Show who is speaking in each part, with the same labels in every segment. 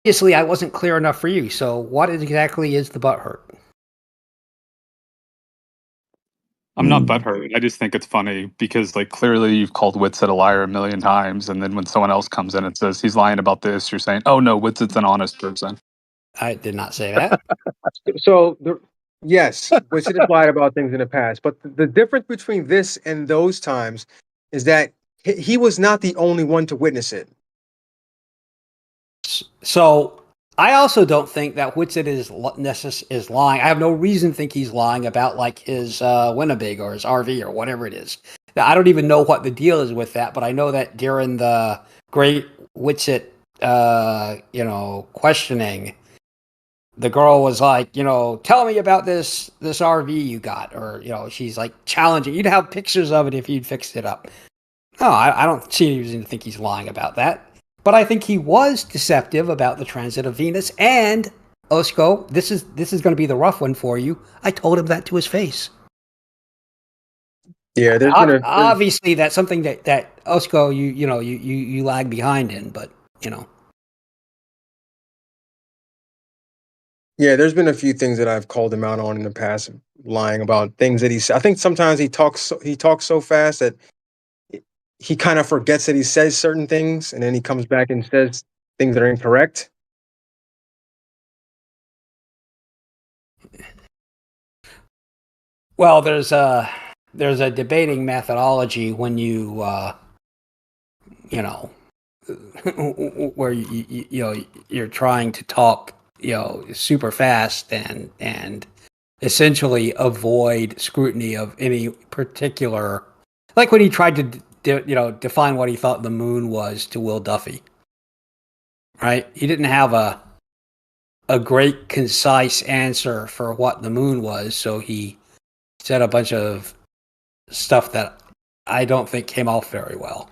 Speaker 1: obviously I wasn't clear enough for you. So what exactly is the butt hurt?
Speaker 2: I'm not butthurt. I just think it's funny because, like, clearly you've called Witsit a liar a million times, and then when someone else comes in and says he's lying about this, you're saying, "Oh no, Witsit's an honest person."
Speaker 1: I did not say that.
Speaker 3: So yes, Witsit has lied about things in the past, but the difference between this and those times is that he was not the only one to witness it.
Speaker 1: So I also don't think that Witsit is lying. I have no reason to think he's lying about like his Winnipeg or his RV or whatever it is. Now, I don't even know what the deal is with that, but I know that during the great Witsit, questioning, the girl was like, tell me about this RV you got, or she's like challenging. You'd have pictures of it if you'd fixed it up. No, I don't see any reason to think he's lying about that. But I think he was deceptive about the transit of Venus. And Osko, this is going to be the rough one for you. I told him that to his face.
Speaker 3: Yeah,
Speaker 1: obviously that's something that Osko you lag behind in, but
Speaker 3: Yeah, there's been a few things that I've called him out on in the past, lying about things that he said. I think sometimes he talks so fast that he kind of forgets that he says certain things, and then he comes back and says things that are incorrect.
Speaker 1: Well, there's a debating methodology when you where you're trying to talk super fast and essentially avoid scrutiny of any particular, like when he tried to define what he thought the moon was to Will Duffy. Right? He didn't have a great concise answer for what the moon was, so he said a bunch of stuff that I don't think came off very well.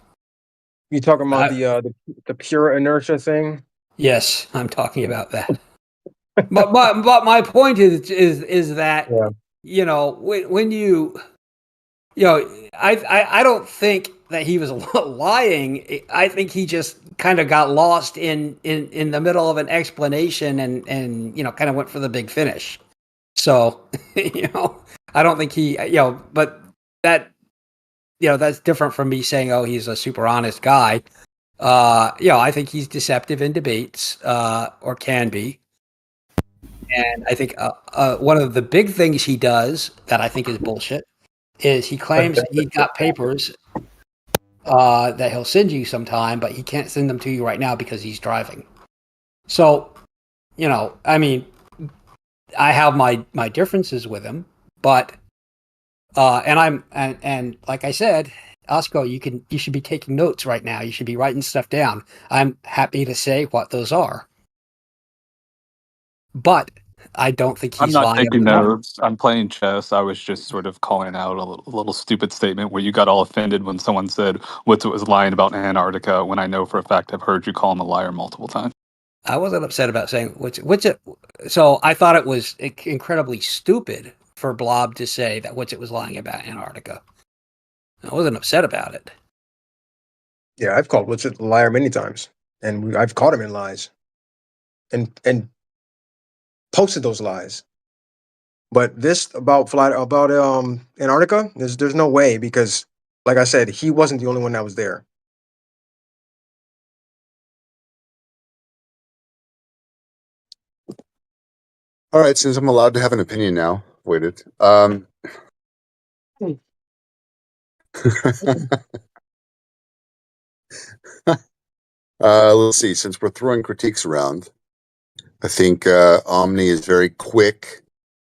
Speaker 3: You talking about the pure inertia thing?
Speaker 1: Yes, I'm talking about that. but my point is that when you I don't think that he was lying. I think he just kind of got lost in the middle of an explanation and kind of went for the big finish. So I don't think he but that that's different from me saying, oh, he's a super honest guy. I think he's deceptive in debates, or can be. And I think one of the big things he does that I think is bullshit is he claims he got papers that he'll send you sometime, but he can't send them to you right now because he's driving. So, I mean, I have my differences with him, but and like I said, Osko, you should be taking notes right now. You should be writing stuff down. I'm happy to say what those are. But I don't think he's
Speaker 2: I'm not
Speaker 1: lying.
Speaker 2: taking notes. I'm playing chess. I was just sort of calling out a little stupid statement where you got all offended when someone said Witsit was lying about Antarctica, when I know for a fact I've heard you call him a liar multiple times.
Speaker 1: I wasn't upset about saying Witsit. So I thought it was incredibly stupid for Blob to say that Witsit was lying about Antarctica. I wasn't upset about it.
Speaker 3: Yeah, I've called Witsit a liar many times, and I've caught him in lies, and posted those lies. But this about Antarctica, there's no way, because, like I said, he wasn't the only one that was there.
Speaker 4: All right, since I'm allowed to have an opinion now, waited. Let's see. Since we're throwing critiques around, I think Omni is very quick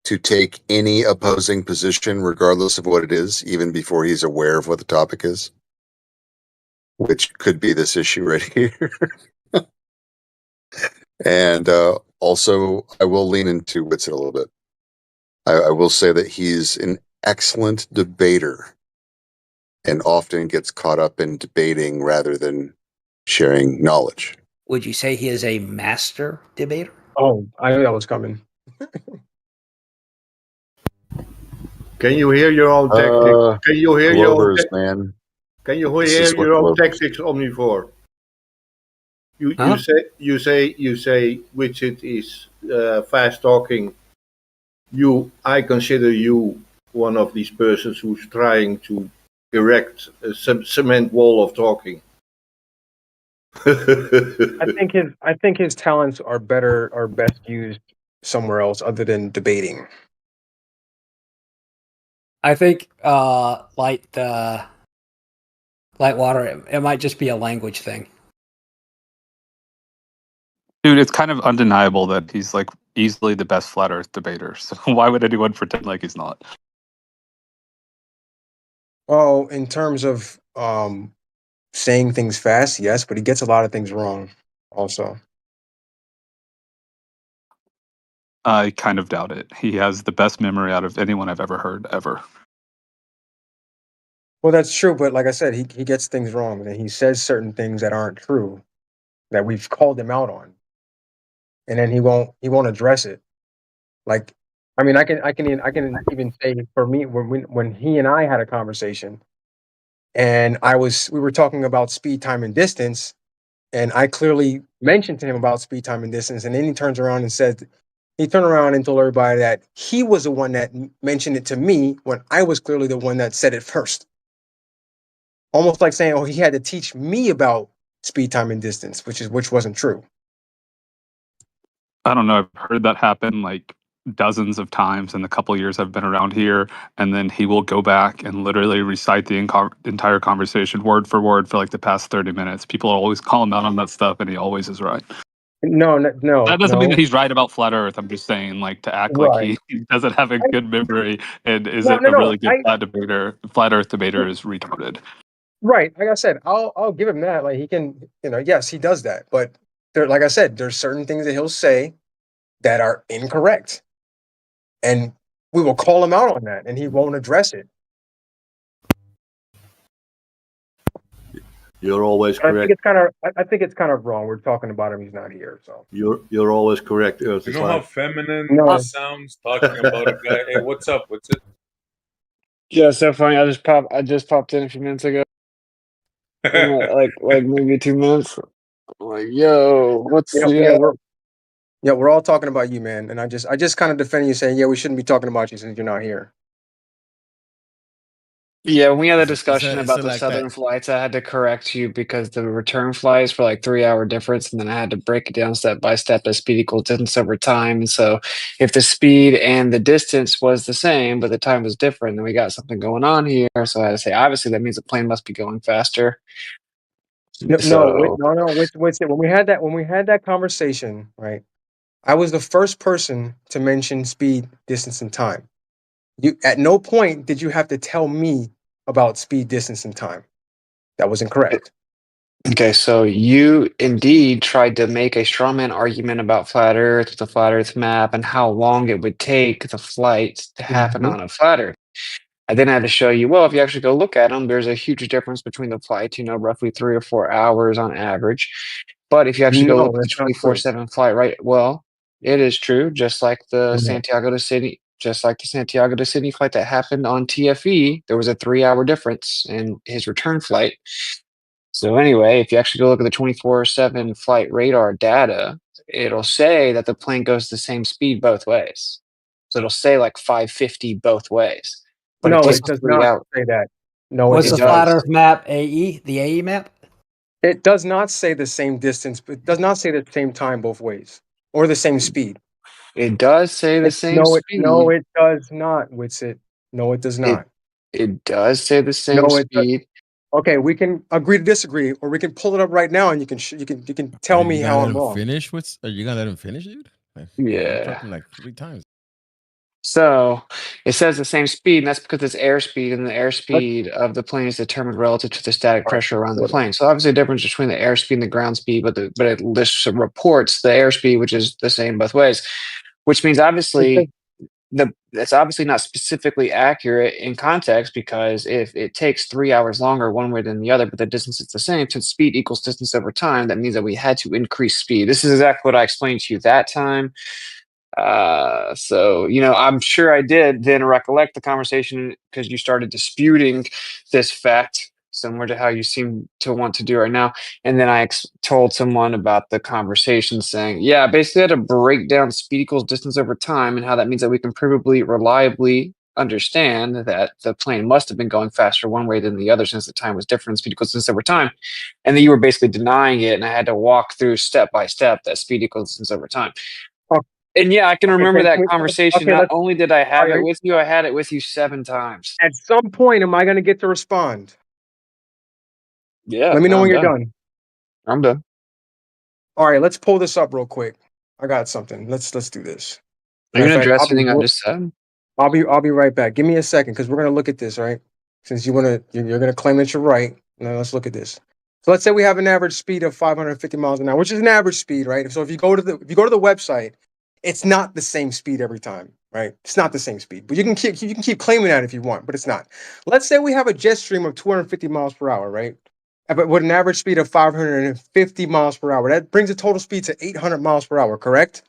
Speaker 4: to take any opposing position, regardless of what it is, even before he's aware of what the topic is, which could be this issue right here. And also, I will lean into Witsit a little bit. I will say that he's an excellent debater and often gets caught up in debating rather than sharing knowledge.
Speaker 1: Would you say he is a master debater?
Speaker 3: Oh, I knew that was coming.
Speaker 5: Can you hear your own tactics? Can you hear
Speaker 4: Glovers, man?
Speaker 5: Can you hear your own tactics, Omnivore? You
Speaker 1: Huh?
Speaker 5: you say Witsit is fast talking. I consider you one of these persons who's trying to erect a cement wall of talking.
Speaker 3: I think his talents are best used somewhere else other than debating.
Speaker 1: I think light water. It might just be a language thing.
Speaker 2: Dude, it's kind of undeniable that he's like easily the best flat Earth debater. So why would anyone pretend like he's not?
Speaker 3: Well, in terms of saying things fast, yes, but he gets a lot of things wrong also.
Speaker 2: I kind of doubt it. He has the best memory out of anyone I've ever heard, ever.
Speaker 3: Well, that's true, but like I said, he gets things wrong and he says certain things that aren't true that we've called him out on. And then he won't address it. Like I mean, I can even say for me when he and I had a conversation and we were talking about speed, time and distance, and I clearly mentioned to him about speed, time and distance, and then he turned around and told everybody that he was the one that mentioned it to me when I was clearly the one that said it first. Almost like saying, "Oh, he had to teach me about speed, time, and distance," which wasn't true.
Speaker 2: I don't know. I've heard that happen like dozens of times in the couple years I've been around here. And then he will go back and literally recite the entire conversation word for word for like the past 30 minutes. People always call him out on that stuff, and he always is right.
Speaker 3: No, no, no,
Speaker 2: That doesn't mean
Speaker 3: no.
Speaker 2: that he's right about flat Earth. I'm just saying, like, to act like
Speaker 3: Right.
Speaker 2: he doesn't have a good memory and
Speaker 3: No,
Speaker 2: isn't
Speaker 3: no,
Speaker 2: a
Speaker 3: no.
Speaker 2: really good flat Earth debater is retarded.
Speaker 3: Right. Like I said, I'll give him that. Like he can, yes, he does that. But like I said, there's certain things that he'll say that are incorrect, and we will call him out on that, and he won't address it.
Speaker 5: You're always
Speaker 3: I think
Speaker 5: correct.
Speaker 3: I think it's kind of wrong. We're talking about him. He's not here, so
Speaker 5: You're always correct, Earth
Speaker 6: You
Speaker 5: is
Speaker 6: know how
Speaker 5: like.
Speaker 6: feminine
Speaker 3: no.
Speaker 6: this sounds talking about a guy. Hey, what's up? What's it?
Speaker 7: Yeah, so funny. I just popped in a few minutes ago. Like maybe 2 minutes. I'm like, yo,
Speaker 3: Yeah, yeah, we're all talking about you, man. And I just kind of defend you, saying, yeah, we shouldn't be talking about you since you're not here.
Speaker 7: yeah, when we had a
Speaker 8: So-
Speaker 7: discussion
Speaker 8: so
Speaker 7: about the
Speaker 8: like
Speaker 7: southern
Speaker 8: that.
Speaker 7: flights, I had to correct you because the return flights were like 3 hour difference, and then I had to break it down step by step as speed equals distance over time. And so if the speed and the distance was the same, but the time was different, then we got something going on here. So I had to say, obviously that means the plane must be going faster. So
Speaker 3: No. When we had that conversation, right? I was the first person to mention speed, distance, and time. You at no point did you have to tell me about speed, distance, and time. That was incorrect.
Speaker 7: okay, so you indeed tried to make a straw man argument about flat Earth, the flat Earth map, and how long it would take the flight to happen
Speaker 3: Mhm.
Speaker 7: on a flat Earth. I then had to show you, well, if you actually go look at them, there's a huge difference between the flights, roughly 3 or 4 hours on average. But if you actually go look
Speaker 3: No,
Speaker 7: at the
Speaker 3: that's not true.
Speaker 7: 24/7 flight, right? Well, it is true,
Speaker 3: No.
Speaker 7: Just like the Santiago to Sydney flight that happened on TFE, there was a 3 hour difference in his return flight. So anyway, if you actually go look at the 24/7 flight radar data, it'll say that the plane goes the same speed both ways. So it'll say like 550 both ways, but it
Speaker 3: No,
Speaker 7: takes
Speaker 3: it does
Speaker 7: 3
Speaker 3: not
Speaker 7: hours.
Speaker 3: say that. No,
Speaker 1: Was
Speaker 7: It
Speaker 1: the
Speaker 3: does not.
Speaker 1: flat
Speaker 7: does.
Speaker 1: Earth map AE the AE map?
Speaker 3: It does not say the same distance. It does not say the same time both ways or the same speed.
Speaker 7: It does say the same
Speaker 3: No,
Speaker 7: speed.
Speaker 3: it does not, Witsit. No, it does
Speaker 7: It
Speaker 3: not.
Speaker 7: it does say the same
Speaker 3: No, it does.
Speaker 7: speed.
Speaker 3: Okay, we can agree to disagree, or we can pull it up right now, and you can tell
Speaker 8: Are
Speaker 3: me
Speaker 8: you gonna
Speaker 3: how
Speaker 8: let
Speaker 3: I'm
Speaker 8: him
Speaker 3: wrong.
Speaker 8: finish? Are you gonna let him finish, dude? Like, you
Speaker 7: Yeah.
Speaker 8: talked him like 3 times.
Speaker 7: So it says the same speed, and that's because it's airspeed, and the
Speaker 3: Let's,
Speaker 7: airspeed of the plane is determined relative to the static
Speaker 3: all right,
Speaker 7: pressure around the
Speaker 3: hold on.
Speaker 7: plane. So obviously, a difference between the airspeed and the ground speed, but it lists reports the airspeed, which is the same both ways, which means
Speaker 3: It says-
Speaker 7: obviously that's obviously not specifically accurate in context because if it takes 3 hours longer one way than the other, but the distance is the same, since speed equals distance over time, that means that we had to increase speed. This is exactly what I explained to you that time. So I'm sure I did then recollect the conversation because you started disputing this fact similar to how you seem to want to do right now. And then I told someone about the conversation saying, yeah, basically I had to break down speed equals distance over time and how that means that we can provably, reliably understand that the plane must have been going faster one way than the other since the time was different, speed equals distance over time. And then you were basically denying it, and I had to walk through step by step that speed equals distance over time.
Speaker 3: Oh,
Speaker 7: And yeah, I can remember that conversation.
Speaker 3: Okay,
Speaker 7: Not only did I have
Speaker 3: all
Speaker 7: it
Speaker 3: right.
Speaker 7: with you, I had it with you 7 times.
Speaker 3: At some point, am I going to get to respond?
Speaker 7: Yeah.
Speaker 3: Let me know
Speaker 7: I'm
Speaker 3: when you're
Speaker 7: done.
Speaker 3: done.
Speaker 7: I'm done.
Speaker 3: All right, let's pull this up real quick. I got something. Let's do this.
Speaker 7: Are you
Speaker 3: Matter
Speaker 7: gonna
Speaker 3: of fact,
Speaker 7: address anything I just said?
Speaker 3: I'll be right back. Give me a second because we're gonna look at this, right? Since you're gonna claim that you're right. Now let's look at this. So let's say we have an average speed of 550 miles an hour, which is an average speed, right? So if you go to the website, it's not the same speed every time, right? It's not the same speed, but you can keep claiming that if you want, but it's not. Let's say we have a jet stream of 250 miles per hour, right? But with an average speed of 550 miles per hour, that brings the total speed to 800 miles per hour, correct?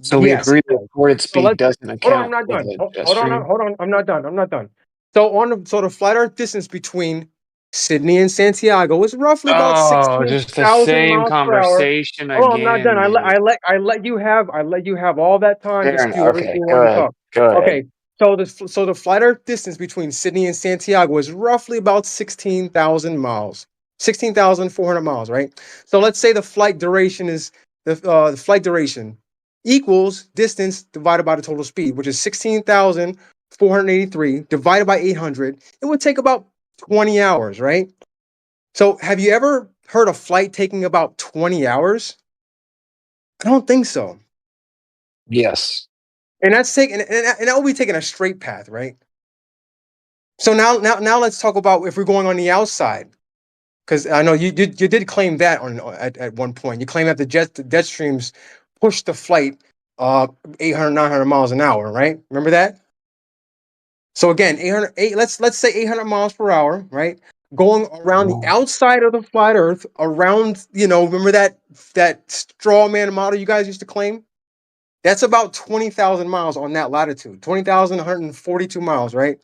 Speaker 7: So we
Speaker 3: Yes,
Speaker 7: agree
Speaker 3: it
Speaker 7: that
Speaker 3: does.
Speaker 7: recorded
Speaker 3: So
Speaker 7: speed
Speaker 3: let's
Speaker 7: doesn't
Speaker 3: hold on. I'm
Speaker 7: account
Speaker 3: not
Speaker 7: for
Speaker 3: done.
Speaker 7: the jet
Speaker 3: Hold on.
Speaker 7: stream.
Speaker 3: Hold on. I'm not done. I'm not done. So the flat Earth distance between Sydney and Santiago is roughly about
Speaker 7: Oh, just the
Speaker 3: 16,000
Speaker 7: same
Speaker 3: miles per hour.
Speaker 7: conversation
Speaker 3: Oh, I'm not done.
Speaker 7: again, man.
Speaker 3: I let you have all that time to
Speaker 7: Fair enough.
Speaker 3: spew everything
Speaker 7: Okay,
Speaker 3: you
Speaker 7: go
Speaker 3: wanted to
Speaker 7: ahead.
Speaker 3: talk.
Speaker 7: Go ahead.
Speaker 3: Okay. So the flat Earth distance between Sydney and Santiago is roughly about 16,000 miles. 16,400 miles, right? So let's say the flight duration is the flight duration equals distance divided by the total speed, which is 16,483 divided by 800. It would take about 20 hours, right? So have you ever heard a flight taking about 20 hours? I don't think so.
Speaker 7: Yes.
Speaker 3: And that's taking and that will be taking a straight path, right? So now let's talk about if we're going on the outside. Because I know you did claim that at one point. You claimed that the jet streams pushed the flight 800, 900 miles an hour, right? Remember that? So again, let's say 800 miles per hour, right? Going around the outside of the flat Earth, around, remember that straw man model you guys used to claim? That's about 20,000 miles on that latitude. 20,142 miles, right?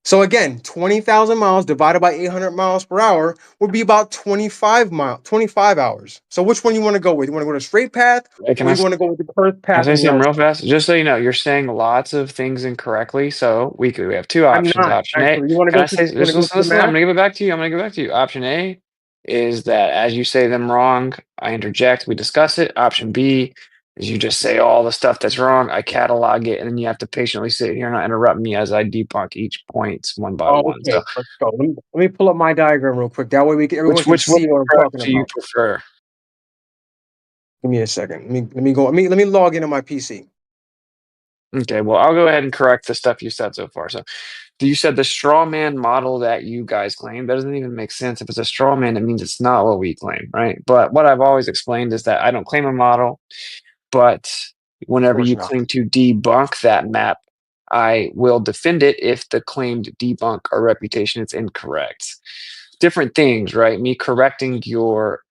Speaker 3: So again, 20,000 miles divided by 800 miles per hour would be about 25 hours. So which one you want to go with? You want to go to straight path,
Speaker 7: Hey, can
Speaker 3: or
Speaker 7: I
Speaker 3: you want to go with the curved
Speaker 7: Can I
Speaker 3: path
Speaker 7: say
Speaker 3: on the
Speaker 7: something real
Speaker 3: outside?
Speaker 7: fast? Just so you know, you're saying lots of things incorrectly. So we have 2
Speaker 3: I'm
Speaker 7: options.
Speaker 3: not
Speaker 7: Option A,
Speaker 3: actually. You want to
Speaker 7: can
Speaker 3: go
Speaker 7: I
Speaker 3: to
Speaker 7: say,
Speaker 3: you want
Speaker 7: just
Speaker 3: to go
Speaker 7: listen,
Speaker 3: to the
Speaker 7: listen, I'm
Speaker 3: math?
Speaker 7: gonna give it back to you. I'm gonna give it back to you. Option A is that as you say them wrong, I interject, we discuss it. Option B is you just say all the stuff that's wrong, I catalog it, and then you have to patiently sit here and not interrupt me as I debunk each point one by
Speaker 3: Oh,
Speaker 7: one.
Speaker 3: okay.
Speaker 7: So
Speaker 3: Let's go. Let me pull up my diagram real quick. That way everyone
Speaker 7: which
Speaker 3: can
Speaker 7: which
Speaker 3: see what I'm
Speaker 7: approach
Speaker 3: talking
Speaker 7: do you
Speaker 3: about.
Speaker 7: prefer?
Speaker 3: Give me a second. Let me go. Let me log into my PC.
Speaker 7: Okay, well, I'll go ahead and correct the stuff you said so far. So you said the straw man model that you guys claim that doesn't even make sense. If it's a straw man, it means it's not what we claim, right? But what I've always explained is that I don't claim a model, but
Speaker 3: Of
Speaker 7: whenever
Speaker 3: course
Speaker 7: you
Speaker 3: not.
Speaker 7: claim to debunk that map, I will defend it if the claimed debunk or reputation is incorrect. Different things, right? Me correcting your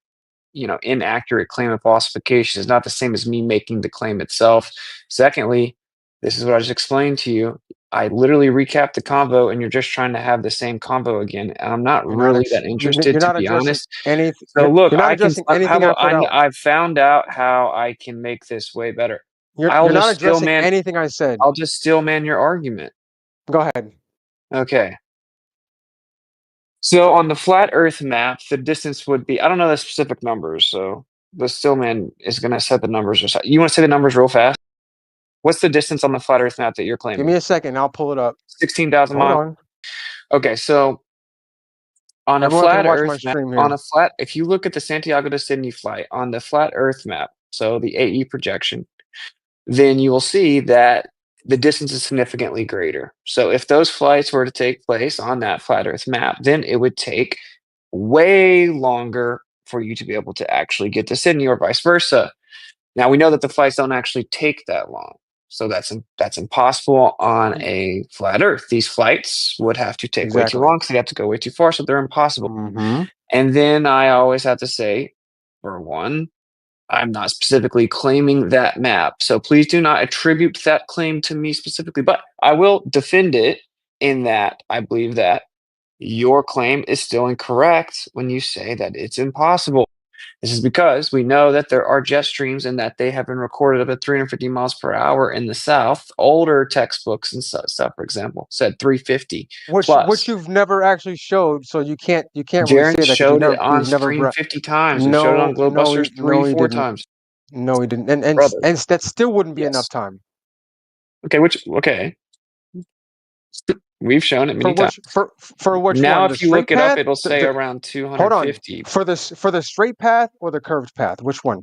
Speaker 7: inaccurate claim of falsification is not the same as me making the claim itself. Secondly, this is what I just explained to you. I literally recapped the convo, and you're just trying to have the same convo again. And I'm not really that interested,
Speaker 3: You're
Speaker 7: to
Speaker 3: not
Speaker 7: be
Speaker 3: addressing
Speaker 7: honest.
Speaker 3: anything.
Speaker 7: So look,
Speaker 3: You're not
Speaker 7: I can.
Speaker 3: addressing
Speaker 7: How
Speaker 3: anything I
Speaker 7: about
Speaker 3: put out.
Speaker 7: I've found out how I can make this way better. I'll
Speaker 3: You're not
Speaker 7: just still
Speaker 3: addressing
Speaker 7: man.
Speaker 3: anything I said.
Speaker 7: I'll just still man your argument.
Speaker 3: Go ahead.
Speaker 7: Okay. So on the flat Earth map, the distance would be, I don't know the specific numbers, so the Stillman is going to set the numbers. You want to say the numbers real fast? What's the distance on the flat Earth map that you're
Speaker 3: Give
Speaker 7: claiming?
Speaker 3: me a second. I'll pull it up.
Speaker 7: 16,000
Speaker 3: Hold
Speaker 7: miles?
Speaker 3: on.
Speaker 7: Okay, so on a
Speaker 3: Everyone can
Speaker 7: flat
Speaker 3: watch my
Speaker 7: Earth map,
Speaker 3: stream here.
Speaker 7: if you look at the Santiago to Sydney flight on the flat Earth map, so the AE projection, then you will see that the distance is significantly greater. So if those flights were to take place on that flat Earth map, then it would take way longer for you to be able to actually get to Sydney or vice versa. Now we know that the flights don't actually take that long. So that's impossible on a flat Earth. These flights would have to take way too
Speaker 3: Exactly.
Speaker 7: long because they have to go way too far, so they're impossible.
Speaker 3: Mm-hmm.
Speaker 7: And then I always have to say, for one, I'm not specifically claiming that map. So please do not attribute that claim to me specifically, but I will defend it in that I believe that your claim is still incorrect when you say that it's impossible. This is because we know that there are jet streams and that they have been recorded up at 350 miles per hour in the South. Older textbooks and stuff, for example, said 350
Speaker 3: which
Speaker 7: plus.
Speaker 3: you've never actually showed, so you can't really
Speaker 7: Jaren
Speaker 3: say that because
Speaker 7: showed it on stream 50 times. We showed it on Globebusters
Speaker 3: no, he
Speaker 7: 4
Speaker 3: didn't.
Speaker 7: times.
Speaker 3: No, he didn't. And
Speaker 7: Brother.
Speaker 3: that still wouldn't be enough
Speaker 7: Yes.
Speaker 3: time.
Speaker 7: Okay. We've shown it many times.
Speaker 3: For which
Speaker 7: now,
Speaker 3: one?
Speaker 7: if you look it up, it'll say
Speaker 3: the,
Speaker 7: around
Speaker 3: hold on.
Speaker 7: 250.
Speaker 3: For the straight path or the curved path? Which one?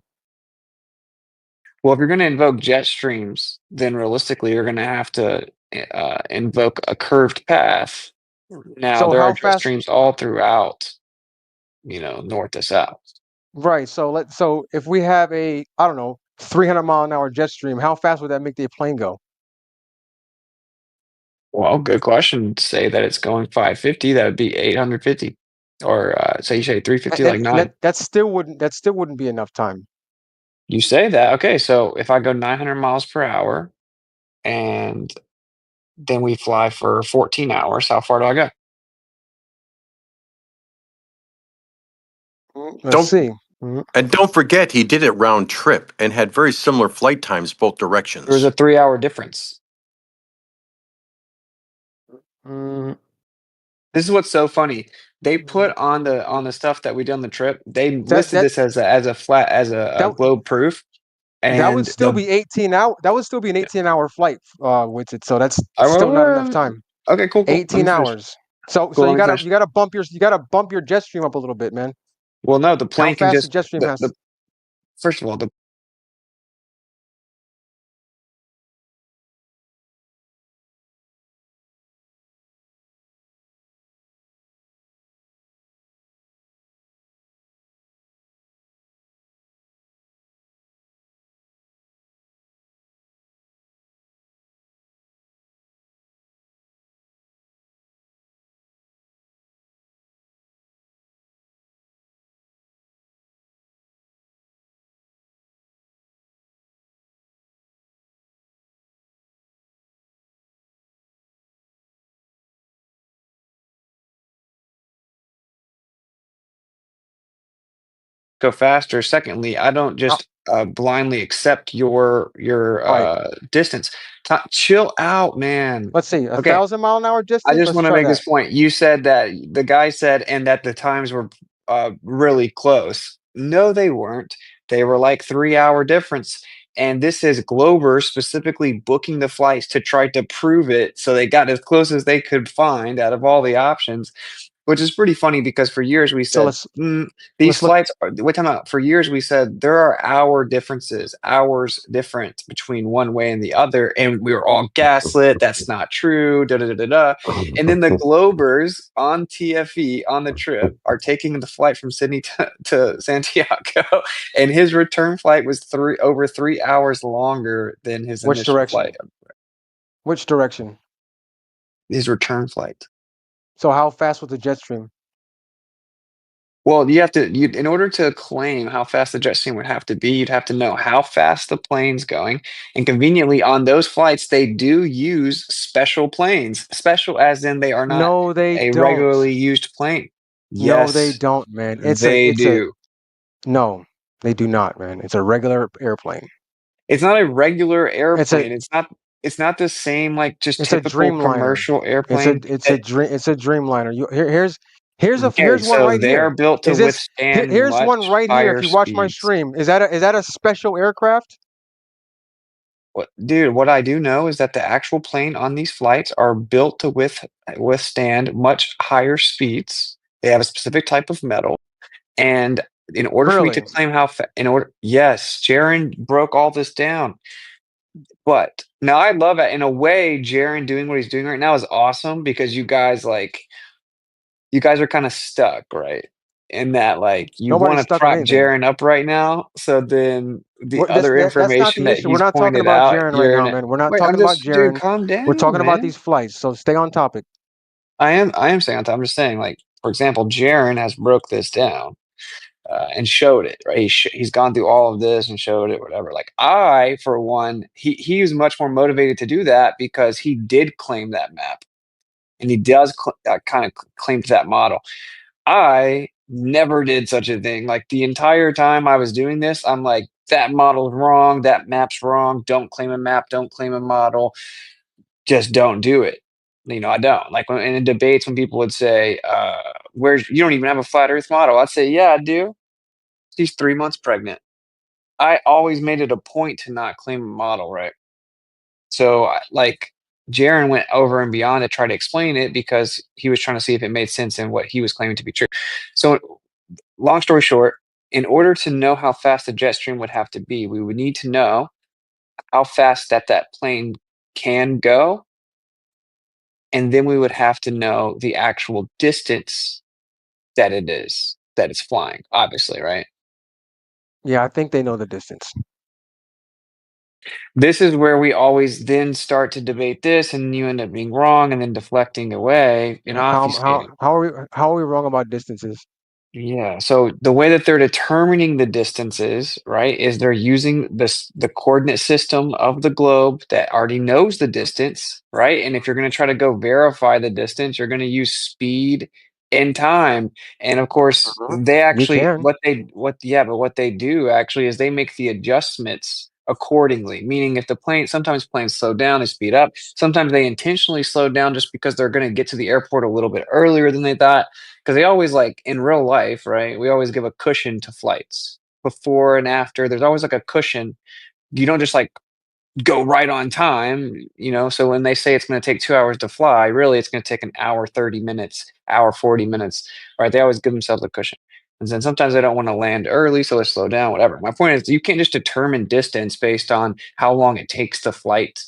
Speaker 7: Well, if you're going to invoke jet streams, then realistically, you're going to have to invoke a curved path. Now,
Speaker 3: So
Speaker 7: there
Speaker 3: how
Speaker 7: are jet
Speaker 3: fast?
Speaker 7: streams all throughout, north to south.
Speaker 3: Right. So if we have a, I don't know, 300-mile-an-hour jet stream, how fast would that make the plane go?
Speaker 7: Well, good question. Say that it's going 550, that would be 850. Or say you say 350, like 9.
Speaker 3: That still wouldn't be enough time.
Speaker 7: You say that. Okay, so if I go 900 miles per hour and then we fly for 14 hours, how far do I go?
Speaker 3: Let's see.
Speaker 9: And don't forget, he did it round trip and had very similar flight times both directions.
Speaker 7: There was a 3-hour difference. This is what's so funny. They put on the stuff that we did on the trip. They listed this as a globe proof. And
Speaker 3: that would still be 18 hours. That would still be an 18-hour flight with it. So that's still not enough time.
Speaker 7: Okay, cool.
Speaker 3: 18 hours. So you gotta bump your jet stream up a little bit, man.
Speaker 7: Well, no, the plane can just
Speaker 3: the jet stream has.
Speaker 7: First of all, go faster. Secondly, I don't just blindly accept your distance. Chill out, man.
Speaker 3: Let's see, 1,000-mile-an-hour distance.
Speaker 7: I just
Speaker 3: Let's
Speaker 7: want to
Speaker 3: try
Speaker 7: make
Speaker 3: that.
Speaker 7: this point. You said that the guy said, and that the times were really close. No, they weren't. They were like 3-hour difference. And this is Glober specifically booking the flights to try to prove it. So they got as close as they could find out of all the options. Which is pretty funny because for years we said these flights are wait time out. For years we said there are hours different between one way and the other, and we were all gaslit. That's not true. Da, da, da, da, da. And then the Globers on TFE on the trip are taking the flight from Sydney to Santiago, and his return flight was over 3 hours longer than his initial flight.
Speaker 3: Which direction?
Speaker 7: His return flight.
Speaker 3: So how fast was the jet stream?
Speaker 7: Well, in order to claim how fast the jet stream would have to be, you'd have to know how fast the plane's going. And conveniently, on those flights, they do use special planes. Special as in they are not regularly used plane. Yes,
Speaker 3: no, they don't, man.
Speaker 7: They do.
Speaker 3: No, they do not, man. It's a regular airplane.
Speaker 7: It's not a regular airplane. It's not the same like just typical commercial airplane.
Speaker 3: It's a Dreamliner. Here's one right
Speaker 7: they
Speaker 3: here.
Speaker 7: Are built to withstand
Speaker 3: here's
Speaker 7: much
Speaker 3: one right here. If you watch my stream, is that a special aircraft?
Speaker 7: Dude, what I do know is that the actual plane on these flights are built to withstand much higher speeds. They have a specific type of metal, and in order for me to claim yes, Jaren broke all this down. But now I love it. In a way, Jaren doing what he's doing right now is awesome because you guys are kind of stuck, right? In that, you want to prop Jaren up right now. So then other information that he's
Speaker 3: We're not talking about Jaren right now, man. We're not talking about Jaren.
Speaker 7: Dude, calm down.
Speaker 3: We're talking about these flights. So stay on topic.
Speaker 7: I am staying on topic. I'm just saying, for example, Jaren has broke this down. And showed it, right? He's gone through all of this and showed it, whatever. I, for one, he was much more motivated to do that because he did claim that map. and he does kind of claim to that model. I never did such a thing. Like the entire time I was doing this, I'm like, that model's wrong, that map's wrong. Don't claim a map, don't claim a model. Just don't do it. I don't. Like in debates when people would say, "Where's you don't even have a flat Earth model?" I'd say, "Yeah, I do. She's 3 months pregnant." I always made it a point to not claim a model, right? So, like, Jaron went over and beyond to try to explain it because he was trying to see if it made sense in what he was claiming to be true. So, long story short, in order to know how fast the jet stream would have to be, we would need to know how fast that plane can go, and then we would have to know the actual distance that it's flying, obviously, right?
Speaker 3: Yeah, I think they know the distance.
Speaker 7: This is where we always then start to debate this, and you end up being wrong and then deflecting away and obfuscating.
Speaker 3: How are we wrong about distances?
Speaker 7: Yeah. So the way that they're determining the distances, right, is they're using the coordinate system of the globe that already knows the distance, right? And if you're going to try to go verify the distance, you're going to use speed and time. And of course, they
Speaker 3: You
Speaker 7: actually
Speaker 3: can.
Speaker 7: but what they do actually is they make the adjustments accordingly. Meaning if sometimes planes slow down, they speed up. Sometimes they intentionally slow down just because they're going to get to the airport a little bit earlier than they thought. Because they always like in real life, right? We always give a cushion to flights before and after. There's always like a cushion. You don't just like go right on time. So when they say it's going to take 2 hours to fly, really it's going to take an hour 30 minutes, hour 40 minutes, right? They always give themselves a cushion. And then sometimes they don't want to land early, so they slow down, whatever. My point is, you can't just determine distance based on how long it takes to flight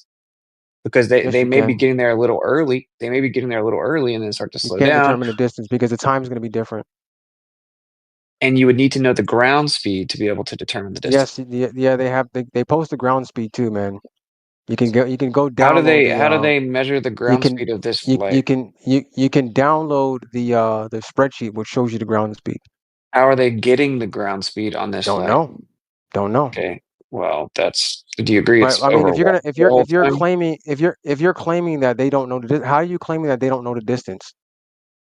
Speaker 7: because they,
Speaker 3: Yes,
Speaker 7: they
Speaker 3: you
Speaker 7: may be
Speaker 3: can.
Speaker 7: getting there a little early. They may be getting there a little early and then start to
Speaker 3: You
Speaker 7: slow
Speaker 3: can't
Speaker 7: down.
Speaker 3: determine the distance because the time is going to be different.
Speaker 7: And you would need to know the ground speed to be able to determine the distance.
Speaker 3: Yes, yeah, they post the ground speed too, man. You can go
Speaker 7: How do
Speaker 3: download
Speaker 7: they
Speaker 3: the
Speaker 7: how do they measure the
Speaker 3: you
Speaker 7: ground
Speaker 3: can
Speaker 7: speed of this
Speaker 3: you
Speaker 7: flight?
Speaker 3: can you can download the spreadsheet which shows you the ground speed.
Speaker 7: How are they getting the ground speed on this
Speaker 3: Don't
Speaker 7: flight?
Speaker 3: know. Don't know.
Speaker 7: Okay. Well, do you agree
Speaker 3: But
Speaker 7: it's
Speaker 3: I mean,
Speaker 7: over
Speaker 3: if you're
Speaker 7: water
Speaker 3: gonna
Speaker 7: the whole
Speaker 3: if you're
Speaker 7: time?
Speaker 3: claiming if you're claiming that they don't know how are you claiming that they don't know the distance?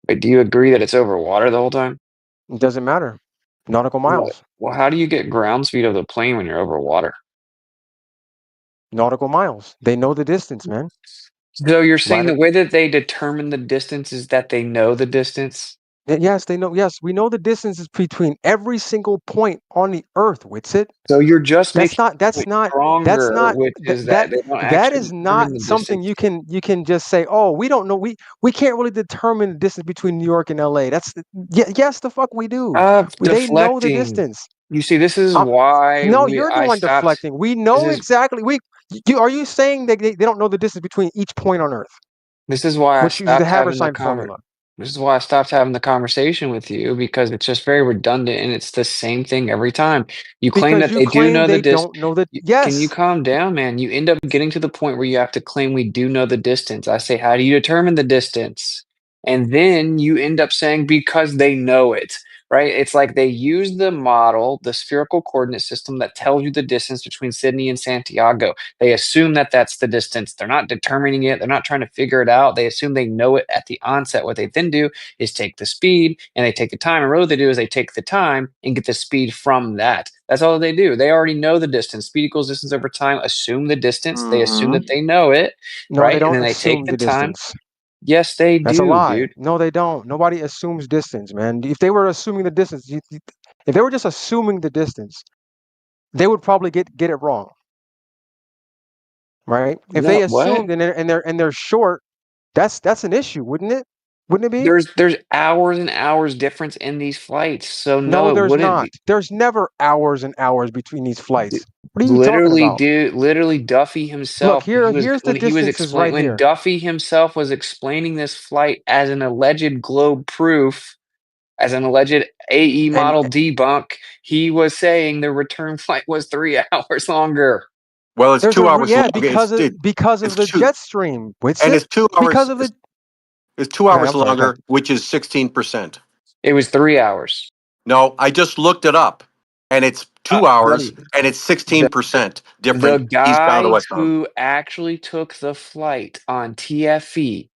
Speaker 7: Wait, do you agree that it's over water the whole time?
Speaker 3: It doesn't matter. Nautical
Speaker 7: What?
Speaker 3: miles.
Speaker 7: Well, how do you get ground speed of the plane when you're over water?
Speaker 3: Nautical miles. They know the distance, man.
Speaker 7: So you're saying
Speaker 3: Right?
Speaker 7: the way that they determine the distance is that they know the distance?
Speaker 3: Yes, they know. Yes, we know the distances between every single point on the Earth, Witsit.
Speaker 7: So you're just making the
Speaker 3: That's
Speaker 7: point
Speaker 3: not that's
Speaker 7: stronger,
Speaker 3: not
Speaker 7: which
Speaker 3: th-
Speaker 7: is that
Speaker 3: that
Speaker 7: they don't
Speaker 3: that
Speaker 7: actually
Speaker 3: is not
Speaker 7: determine the
Speaker 3: something
Speaker 7: distance.
Speaker 3: you can just say, oh, we don't know, we can't really determine the distance between New York and LA. Yes, the fuck we do. They know the
Speaker 7: Deflecting.
Speaker 3: distance.
Speaker 7: You see, this is
Speaker 3: Um,
Speaker 7: why
Speaker 3: no,
Speaker 7: we
Speaker 3: you're the
Speaker 7: I
Speaker 3: one
Speaker 7: stopped.
Speaker 3: deflecting. We
Speaker 7: This
Speaker 3: know
Speaker 7: is
Speaker 3: exactly. Are you saying that they don't know the distance between each point on Earth,
Speaker 7: this is why I
Speaker 3: which uses the
Speaker 7: stopped having the
Speaker 3: Haversine
Speaker 7: conver
Speaker 3: formula?
Speaker 7: this is why I stopped having the conversation with you because it's just very redundant and it's the same thing every time. You claim
Speaker 3: Because
Speaker 7: that
Speaker 3: you
Speaker 7: they do
Speaker 3: claim
Speaker 7: know the
Speaker 3: they
Speaker 7: dis
Speaker 3: don't know the
Speaker 7: Can you
Speaker 3: yes.
Speaker 7: calm down, man? You end up getting to the point where you have to claim we do know the distance. I say, how do you determine the distance? And then you end up saying because they know it, right? It's like they use the model, the spherical coordinate system that tells you the distance between Sydney and Santiago. They assume that that's the distance. They're not determining it. They're not trying to figure it out. They assume they know it at the onset. What they then do is take the speed and they take the time. And really what they do is they take the time and get the speed from that. That's all they do. They already know the distance. Speed equals distance over time. Assume the distance. They assume that they know it,
Speaker 3: No, they
Speaker 7: right? And
Speaker 3: don't
Speaker 7: then they take
Speaker 3: assume
Speaker 7: the
Speaker 3: the
Speaker 7: time.
Speaker 3: distance.
Speaker 7: Yes, they
Speaker 3: That's a
Speaker 7: do,
Speaker 3: lie.
Speaker 7: dude.
Speaker 3: No, they don't. Nobody assumes distance, man. If they were assuming the distance, if they were just assuming the distance, they would probably get it wrong, right? If
Speaker 7: No,
Speaker 3: they
Speaker 7: what?
Speaker 3: assumed and they're short, that's an issue, wouldn't it? Wouldn't it be?
Speaker 7: There's hours and hours difference in these flights. So no,
Speaker 3: No,
Speaker 7: it
Speaker 3: there's
Speaker 7: wouldn't
Speaker 3: not.
Speaker 7: be.
Speaker 3: There's never hours and hours between these
Speaker 7: D-
Speaker 3: flights. What are you talking about?
Speaker 7: Literally Duffy
Speaker 3: Look,
Speaker 7: himself when he was
Speaker 3: here's the
Speaker 7: when he was
Speaker 3: distances
Speaker 7: explain
Speaker 3: right
Speaker 7: when
Speaker 3: here.
Speaker 7: Duffy himself was explaining this flight as an alleged globe proof, as an alleged AE
Speaker 3: And
Speaker 7: model debunk, he was saying the return flight was 3 hours longer.
Speaker 9: Well, it's
Speaker 3: there's
Speaker 9: 2 hours long.
Speaker 3: because of
Speaker 9: It's
Speaker 3: the
Speaker 9: two,
Speaker 3: jet stream. What's
Speaker 9: and
Speaker 3: it?
Speaker 9: it's 2 hours.
Speaker 3: Because of the
Speaker 9: It's two
Speaker 3: Go ahead,
Speaker 9: hours
Speaker 3: I'm sorry, go ahead.
Speaker 9: longer, which is 16%.
Speaker 7: It was 3 hours.
Speaker 9: No, I just looked it up, and it's 2 hours,
Speaker 7: Buddy,
Speaker 9: and it's
Speaker 7: the
Speaker 9: 16%
Speaker 7: the
Speaker 9: different eastbound to
Speaker 7: guy
Speaker 9: westbound.
Speaker 7: who actually took the flight on TFE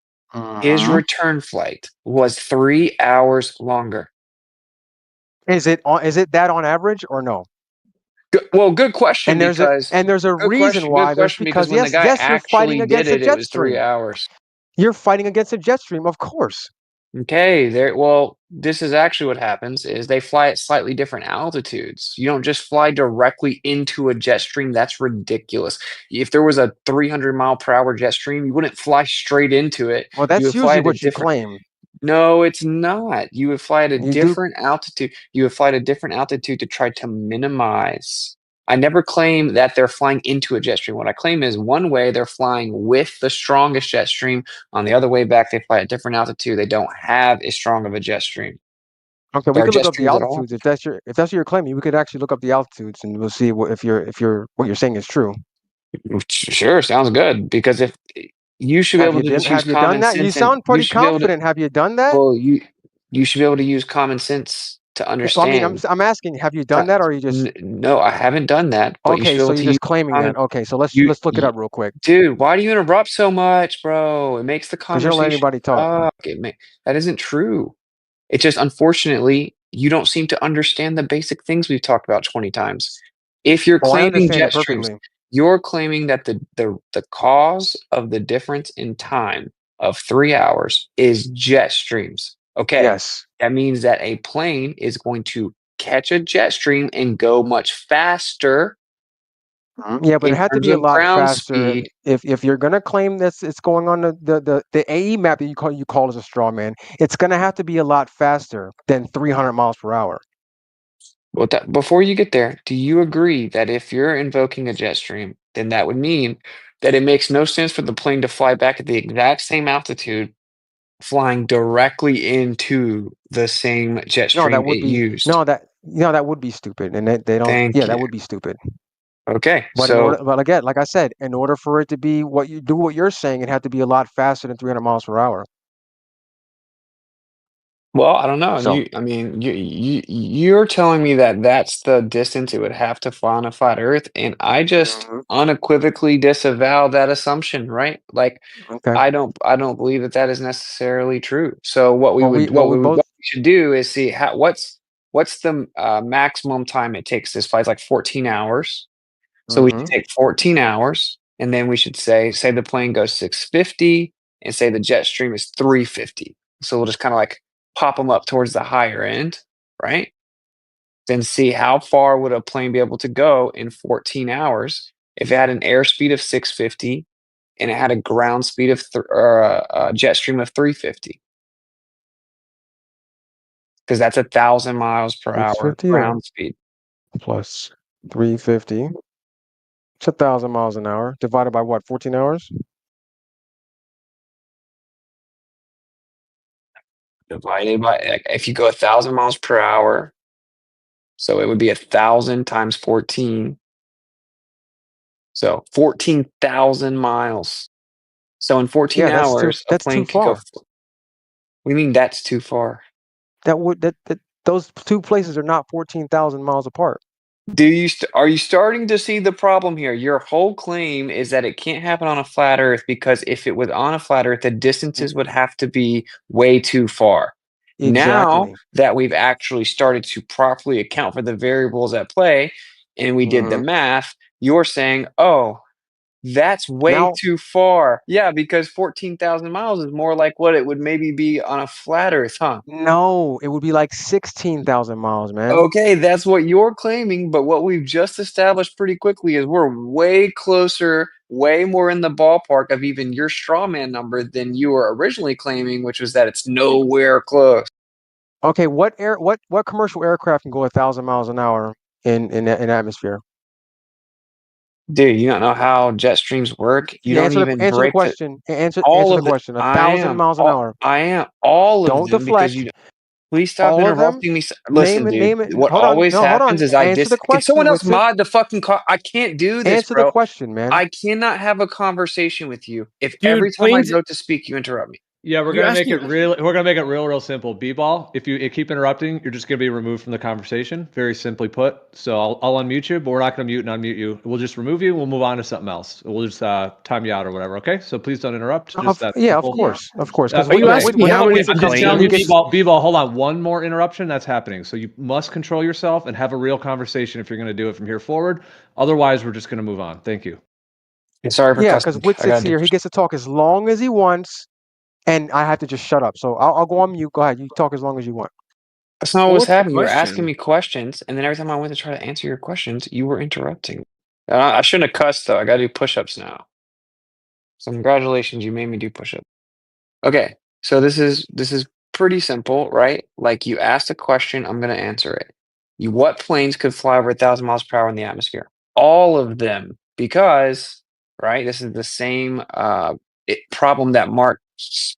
Speaker 7: His
Speaker 3: Mhm.
Speaker 7: return flight was 3 hours longer.
Speaker 3: Is it that on average or no?
Speaker 7: Good question
Speaker 3: And there's a
Speaker 7: because
Speaker 3: reason why. There's
Speaker 7: because
Speaker 3: because
Speaker 7: when the guy
Speaker 3: yes, you're
Speaker 7: actually
Speaker 3: fighting
Speaker 7: did
Speaker 3: against a
Speaker 7: it, it
Speaker 3: jet
Speaker 7: was 3
Speaker 3: stream.
Speaker 7: hours.
Speaker 3: You're fighting against a jet stream, of course.
Speaker 7: Okay, this is actually what happens is they fly at slightly different altitudes. You don't just fly directly into a jet stream. That's ridiculous. If there was a 300-mile-per-hour jet stream, you wouldn't fly straight into it.
Speaker 3: Well,
Speaker 7: You
Speaker 3: that's
Speaker 7: would fly
Speaker 3: usually
Speaker 7: at a
Speaker 3: what you
Speaker 7: different.
Speaker 3: claim.
Speaker 7: No, it's not. You would fly at a
Speaker 3: You do.
Speaker 7: different altitude. You would fly at a different altitude to try to minimize. I never claim that they're flying into a jet stream. What I claim is one way they're flying with the strongest jet stream. On the other way back, they fly at different altitude. They don't have as strong of a jet stream.
Speaker 3: Okay, we
Speaker 7: There are
Speaker 3: could look
Speaker 7: jet
Speaker 3: up the
Speaker 7: streams at all.
Speaker 3: altitudes if that's what you're claiming. We could actually look up the altitudes, and we'll see what what you're saying is true.
Speaker 7: Sure, sounds good. Because if you should be able to just use
Speaker 3: Have you done
Speaker 7: common
Speaker 3: that? You
Speaker 7: sense, and
Speaker 3: sound
Speaker 7: you
Speaker 3: pretty
Speaker 7: should be able to.
Speaker 3: confident. Have you done that?
Speaker 7: Well, you should be able to use common sense to
Speaker 3: I mean,
Speaker 7: understand.
Speaker 3: I'm asking, have you done that, or are you just
Speaker 7: No, I haven't done that, but you should
Speaker 3: okay?
Speaker 7: be
Speaker 3: So
Speaker 7: able
Speaker 3: you're
Speaker 7: to use
Speaker 3: just claiming that.
Speaker 7: common.
Speaker 3: Okay, so
Speaker 7: You,
Speaker 3: let's look it
Speaker 7: you
Speaker 3: up real quick
Speaker 7: dude, why do you interrupt so much, bro? It makes the
Speaker 3: because you don't let
Speaker 7: conversation
Speaker 3: anybody talk.
Speaker 7: suck. That isn't true. It's just unfortunately you don't seem to understand the basic things we've talked about 20 times. If you're
Speaker 3: Oh, I
Speaker 7: claiming
Speaker 3: understand it
Speaker 7: jet streams,
Speaker 3: perfectly.
Speaker 7: you're claiming that the cause of the difference in time of 3 hours is jet streams. Okay.
Speaker 3: Yes.
Speaker 7: That means that a plane is going to catch a jet stream and go much faster
Speaker 3: Yeah, but it
Speaker 7: in
Speaker 3: had to
Speaker 7: terms
Speaker 3: be a
Speaker 7: of
Speaker 3: lot
Speaker 7: ground
Speaker 3: faster.
Speaker 7: speed.
Speaker 3: If you're gonna claim this, it's going on the AE map that you call as a straw man. It's gonna have to be a lot faster than 300 miles per hour.
Speaker 7: Well, before you get there, do you agree that if you're invoking a jet stream, then that would mean that it makes no sense for the plane to fly back at the exact same altitude, flying directly into the same jet
Speaker 3: No, that
Speaker 7: stream
Speaker 3: would
Speaker 7: it
Speaker 3: be
Speaker 7: used?
Speaker 3: that would be stupid, and they don't.
Speaker 7: Thank
Speaker 3: Yeah,
Speaker 7: you.
Speaker 3: that would be stupid.
Speaker 7: Okay,
Speaker 3: But again, like I said, in order for it to be what you're saying, it had to be a lot faster than 300 miles per hour.
Speaker 7: well, I don't know.
Speaker 3: So,
Speaker 7: I mean, you're telling me that that's the distance it would have to fly on a flat Earth, and I just
Speaker 3: mhm,
Speaker 7: unequivocally disavow that assumption, right? Like,
Speaker 3: okay.
Speaker 7: I don't believe that that is necessarily true. So what we
Speaker 3: Well,
Speaker 7: would
Speaker 3: we both.
Speaker 7: what we should do is see what's the maximum time it takes. This flight's like 14 hours. So we should
Speaker 3: Hmm.
Speaker 7: take 14 hours, and then we should say the plane goes 650, and say the jet stream is 350. So we'll just kind of like pop them up towards the higher end, right? Then see how far would a plane be able to go in 14 hours if it had an airspeed of 650 and it had a ground speed of or a jet stream of 350, because that's 1,000 miles per hour
Speaker 3: 650 or
Speaker 7: ground speed.
Speaker 3: plus 350. It's 1,000 miles an hour divided by what? 14 hours?
Speaker 7: Divided by, like, if you go 1,000 miles per hour, so it would be 1,000 times 14. So 14,000 miles. So in 14
Speaker 3: Yeah,
Speaker 7: hours, a
Speaker 3: that's too
Speaker 7: plane could go.
Speaker 3: far.
Speaker 7: We mean that's too far.
Speaker 3: That those two places are not 14,000 miles apart.
Speaker 7: Are you starting to see the problem here? Your whole claim is that it can't happen on a flat Earth because if it was on a flat Earth, the distances would have to be way too far. Now
Speaker 3: Exactly.
Speaker 7: that we've actually started to properly account for the variables at play and we did the
Speaker 3: Hmm.
Speaker 7: math, you're saying, oh, that's way
Speaker 3: Now,
Speaker 7: too far. Yeah, because 14,000 miles is more like what it would maybe be on a flat Earth, huh?
Speaker 3: no, it would be like 16,000 miles, man.
Speaker 7: Okay, that's what you're claiming, but what we've just established pretty quickly is we're way closer, way more in the ballpark of even your straw man number than you were originally claiming, which was that it's nowhere close.
Speaker 3: Okay, what commercial aircraft can go 1,000 miles an hour in atmosphere?
Speaker 7: Dude, you don't know how jet streams work. You
Speaker 3: Yeah,
Speaker 7: don't even
Speaker 3: answer the
Speaker 7: break the
Speaker 3: question. Answer
Speaker 7: all
Speaker 3: the
Speaker 7: of the.
Speaker 3: question. 1,000 miles an hour.
Speaker 7: I am all of
Speaker 3: Don't
Speaker 7: them because
Speaker 3: deflect.
Speaker 7: you. Please stop
Speaker 3: All of them.
Speaker 7: interrupting me. Listen, dude.
Speaker 3: Name it.
Speaker 7: What
Speaker 3: Hold on.
Speaker 7: always
Speaker 3: No, hold
Speaker 7: happens
Speaker 3: on.
Speaker 7: is I
Speaker 3: Answer
Speaker 7: dis.
Speaker 3: the
Speaker 7: Can
Speaker 3: question,
Speaker 7: someone else
Speaker 3: Witsit.
Speaker 7: mod the fucking car? I can't do this,
Speaker 3: Answer the
Speaker 7: bro.
Speaker 3: question, man.
Speaker 7: I cannot have a conversation with you if
Speaker 6: Dude,
Speaker 7: every time I
Speaker 6: planes
Speaker 7: go to speak, you interrupt me.
Speaker 10: Yeah, we're gonna make it real simple. B-ball, if you keep interrupting, you're just gonna be removed from the conversation. Very simply put. So I'll unmute you, but we're not gonna mute and unmute you. We'll just remove you. We'll move on to something else. We'll just time you out or whatever. Okay. So please don't interrupt. Just that.
Speaker 3: Yeah, of
Speaker 10: simple.
Speaker 3: course, of course. Because
Speaker 1: Are you asking me how many
Speaker 10: I'm just telling you,
Speaker 3: gets,
Speaker 10: B-ball. Hold on, one more interruption. That's happening. So you must control yourself and have a real conversation if you're gonna do it from here forward. Otherwise, we're just gonna move on. Thank you.
Speaker 7: Sorry for
Speaker 3: because
Speaker 7: cussing. I
Speaker 3: Witsit's
Speaker 7: gotta do
Speaker 3: here. He gets to talk as long as he wants, and I have to just shut up. So I'll go on mute. Go ahead. You talk as long as you want.
Speaker 7: That's not what
Speaker 11: Well,
Speaker 7: was
Speaker 11: what's the
Speaker 7: happening. You were asking
Speaker 11: question?
Speaker 7: me questions, and then every time I went to try to answer your questions, you were interrupting. I shouldn't have cussed though. I gotta do push-ups now. So congratulations, you made me do push-ups. Okay, so this is pretty simple, right? Like you asked a question, I'm gonna answer it. What planes could fly over 1,000 miles per hour in the atmosphere? All of them, because right, this is the same problem that Mark,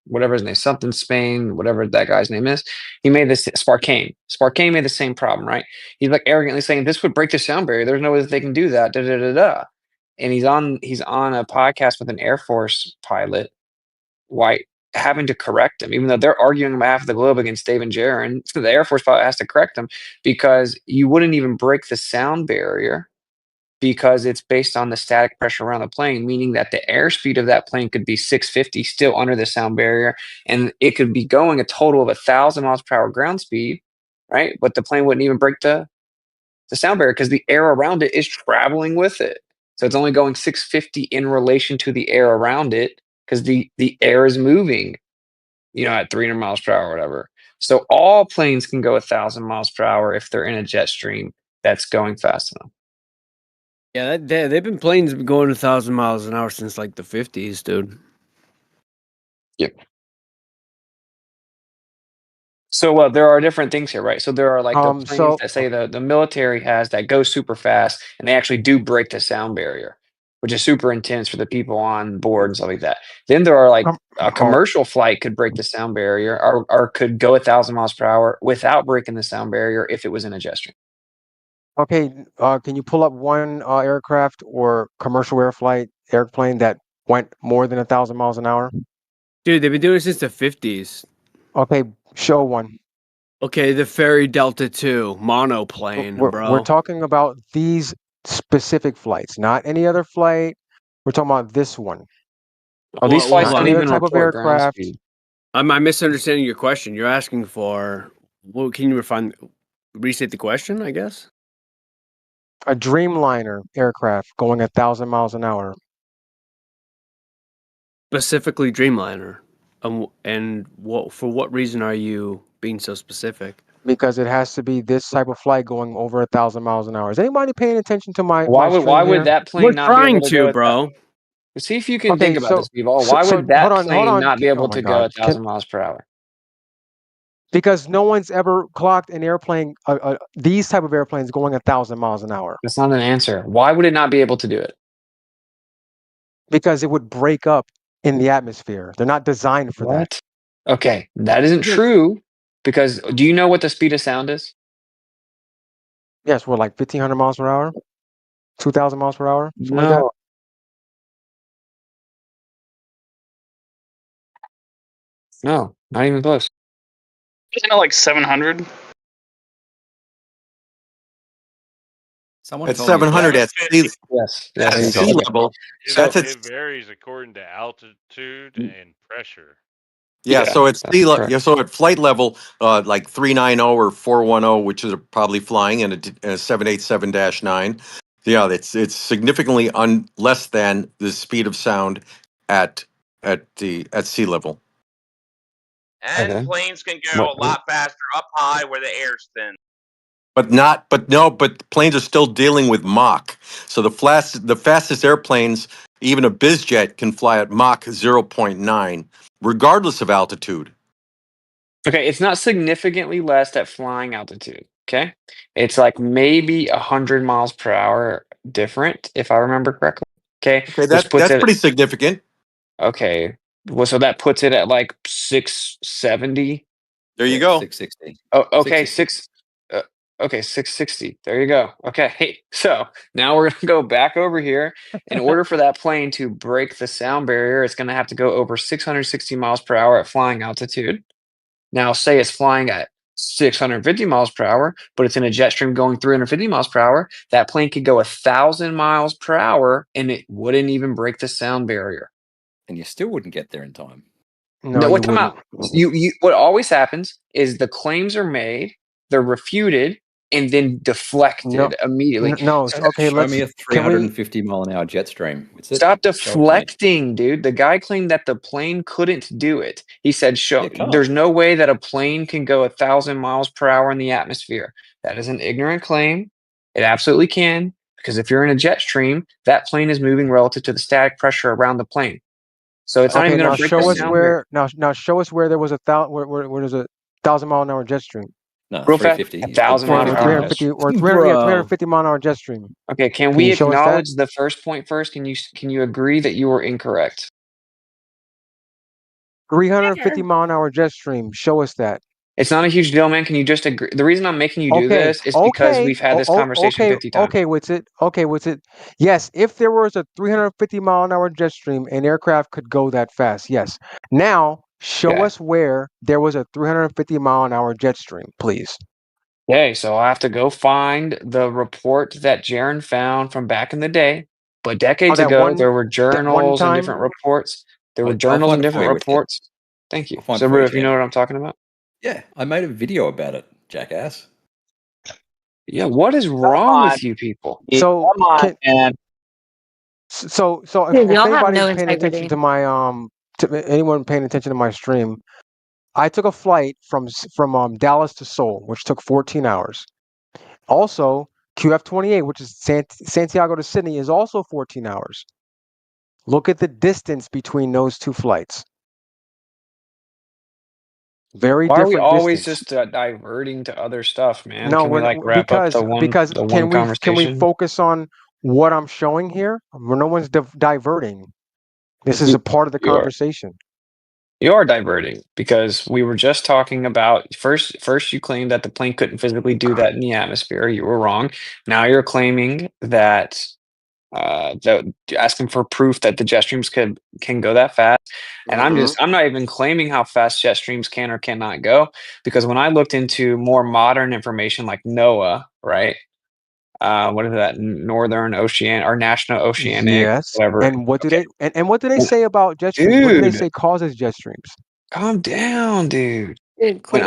Speaker 7: whatever his name, something Spain, whatever that guy's name is, he made this Sparkane. Sparkane made the same problem, right? He's like arrogantly saying this would break the sound barrier. There's no way that they can do that. Da da da da. And he's on a podcast with an Air Force pilot. Why? Having to correct him, even though they're arguing on behalf of the globe against Dave and Jaron. So the Air Force pilot has to correct them because you wouldn't even break the sound barrier because it's based on the static pressure around the plane, meaning that the airspeed of that plane could be 650, still under the sound barrier, and it could be going a total of 1,000 miles per hour ground speed, right? But the plane wouldn't even break the sound barrier because the air around it is traveling with it. So it's only going 650 in relation to the air around it because the air is moving, at 300 miles per hour or whatever. So all planes can go 1,000 miles per hour if they're in a jet stream that's going fast enough.
Speaker 11: Yeah, they've been planes going 1,000 miles an hour since like the 50s, dude.
Speaker 7: Yep. So there are different things here, right? So there are like the planes that say the military has that go super fast, and they actually do break the sound barrier, which is super intense for the people on board and stuff like that. Then there are like a commercial flight could break the sound barrier or could go 1,000 miles per hour without breaking the sound barrier if it was in a jet stream.
Speaker 3: Okay, can you pull up one aircraft or commercial airplane that went more than 1,000 miles an hour?
Speaker 11: Dude, they've been doing it since the 50s.
Speaker 3: Okay, show one.
Speaker 11: Okay, the Ferry Delta 2 monoplane, bro.
Speaker 3: We're talking about these specific flights, not any other flight. We're talking about this one.
Speaker 7: Oh, these flights don't even
Speaker 3: type of
Speaker 7: report ground
Speaker 3: aircraft.
Speaker 7: speed.
Speaker 11: I'm misunderstanding your question. You're asking for, can you restate the question, I guess?
Speaker 3: A Dreamliner aircraft going 1,000 miles an hour.
Speaker 11: Specifically Dreamliner. And for what reason are you being so specific?
Speaker 3: Because it has to be this type of flight going over 1,000 miles an hour. Is anybody paying attention to my
Speaker 7: Why
Speaker 3: stream
Speaker 7: would that plane
Speaker 11: We're
Speaker 7: not
Speaker 11: trying
Speaker 7: be able to go
Speaker 11: bro.
Speaker 7: See if you can think about this, people. Why would that plane not be able to go 1,000 miles per hour?
Speaker 3: Because no one's ever clocked an airplane, these type of airplanes going 1,000 miles an hour.
Speaker 7: That's not an answer. Why would it not be able to do it?
Speaker 3: Because it would break up in the atmosphere. They're not designed for that.
Speaker 7: Okay, that isn't true. Because do you know what the speed of sound is?
Speaker 3: Yes, we're like 1,500 miles per hour, 2,000 miles per hour, something like that.
Speaker 7: No, not even close.
Speaker 12: Isn't it like 700?
Speaker 9: Someone at 700 at sea, at sea level.
Speaker 13: It varies according to altitude and pressure.
Speaker 9: Yeah, so at sea level, so at flight level, like 390 or 410, which is probably flying in a 787-9. Yeah, it's significantly less than the speed of sound at sea level.
Speaker 14: And planes can go a lot faster up high where the air's thin.
Speaker 9: But planes are still dealing with Mach. So the fastest airplanes, even a bizjet, can fly at Mach 0.9, regardless of altitude.
Speaker 7: Okay, it's not significantly less at flying altitude. Okay, it's like maybe 100 miles per hour different, if I remember correctly. Okay,
Speaker 9: that's pretty significant.
Speaker 7: Okay, well, so that puts it at like 670.
Speaker 9: There you go.
Speaker 15: 660.
Speaker 7: Oh, okay, 6. Okay, 660. There you go. Okay, so now we're gonna go back over here. In order for that plane to break the sound barrier, it's gonna have to go over 660 miles per hour at flying altitude. Now, say it's flying at 650 miles per hour, but it's in a jet stream going 350 miles per hour. That plane could go 1,000 miles per hour, and it wouldn't even break the sound barrier.
Speaker 15: And you still wouldn't get there in time.
Speaker 3: No,
Speaker 7: what
Speaker 3: you
Speaker 7: time
Speaker 3: wouldn't.
Speaker 7: out? You what always happens is the claims are made, they're refuted, and then deflected immediately.
Speaker 3: No. Okay,
Speaker 15: Show me a
Speaker 3: can we
Speaker 15: 350 mile an hour jet stream. Witsit.
Speaker 7: Stop
Speaker 15: Show it to me.
Speaker 7: deflecting, dude. The guy claimed that the plane couldn't do it. He said, there's no way that a plane can go 1,000 miles per hour in the atmosphere. That is an ignorant claim. It absolutely can, because if you're in a jet stream, that plane is moving relative to the static pressure around the plane. So it's not
Speaker 3: Okay,
Speaker 7: even
Speaker 3: now
Speaker 7: going to break
Speaker 3: show
Speaker 7: the
Speaker 3: us
Speaker 7: sound
Speaker 3: where now show us where there was where there's a 1,000 mile an hour jet stream.
Speaker 15: No,
Speaker 7: Real fast,
Speaker 15: 350.
Speaker 7: 1,000
Speaker 3: Or
Speaker 7: miles per hour.
Speaker 3: 350 or 350 mile an hour jet stream.
Speaker 7: Okay, can
Speaker 3: Can
Speaker 7: we
Speaker 3: you show us that?
Speaker 7: acknowledge the first point first? Can you agree that you were incorrect?
Speaker 3: 350 mile an hour jet stream. Show us that.
Speaker 7: It's not a huge deal, man. Can you just agree? The reason I'm making you do this is because we've had this conversation 50 times.
Speaker 3: Okay, Witsit. Yes, if there was a 350 mile an hour jet stream, an aircraft could go that fast. Yes. Now, show us where there was a 350 mile an hour jet stream, please.
Speaker 7: Okay, so I have to go find the report that Jaron found from back in the day. But decades ago, there were journals and different reports. There were journals and different reports. Thank you. So, if you know what I'm talking about.
Speaker 15: Yeah, I made a video about it, jackass.
Speaker 7: Yeah, what is wrong with you people?
Speaker 3: So,
Speaker 16: man.
Speaker 3: So
Speaker 17: Dude,
Speaker 3: if
Speaker 17: y'all have
Speaker 3: anybody's
Speaker 17: no
Speaker 3: paying attention
Speaker 17: integrity.
Speaker 3: to my to anyone paying attention to my stream, I took a flight from Dallas to Seoul, which took 14 hours. Also, QF-28, which is Santiago to Sydney, is also 14 hours. Look at the distance between those two flights. Very
Speaker 7: Why are we
Speaker 3: different
Speaker 7: always
Speaker 3: distance.
Speaker 7: just diverting to other stuff, man?
Speaker 3: No,
Speaker 7: Can we
Speaker 3: we're
Speaker 7: wrap up the one
Speaker 3: can we
Speaker 7: conversation?
Speaker 3: focus on what I'm showing here? No one's diverting. This is a part of the conversation.
Speaker 7: You are diverting because we were just talking about first you claimed that the plane couldn't physically do that in the atmosphere. You were wrong. Now you're claiming that asking for proof that the jet streams can go that fast. And I'm not even claiming how fast jet streams can or cannot go, because when I looked into more modern information like NOAA, right? What is that? Northern Ocean or National Oceanic,
Speaker 3: Yes.
Speaker 7: whatever.
Speaker 3: And what do they say about jet streams? What do they say causes jet streams?
Speaker 7: Calm down, dude.
Speaker 17: Dude,
Speaker 7: When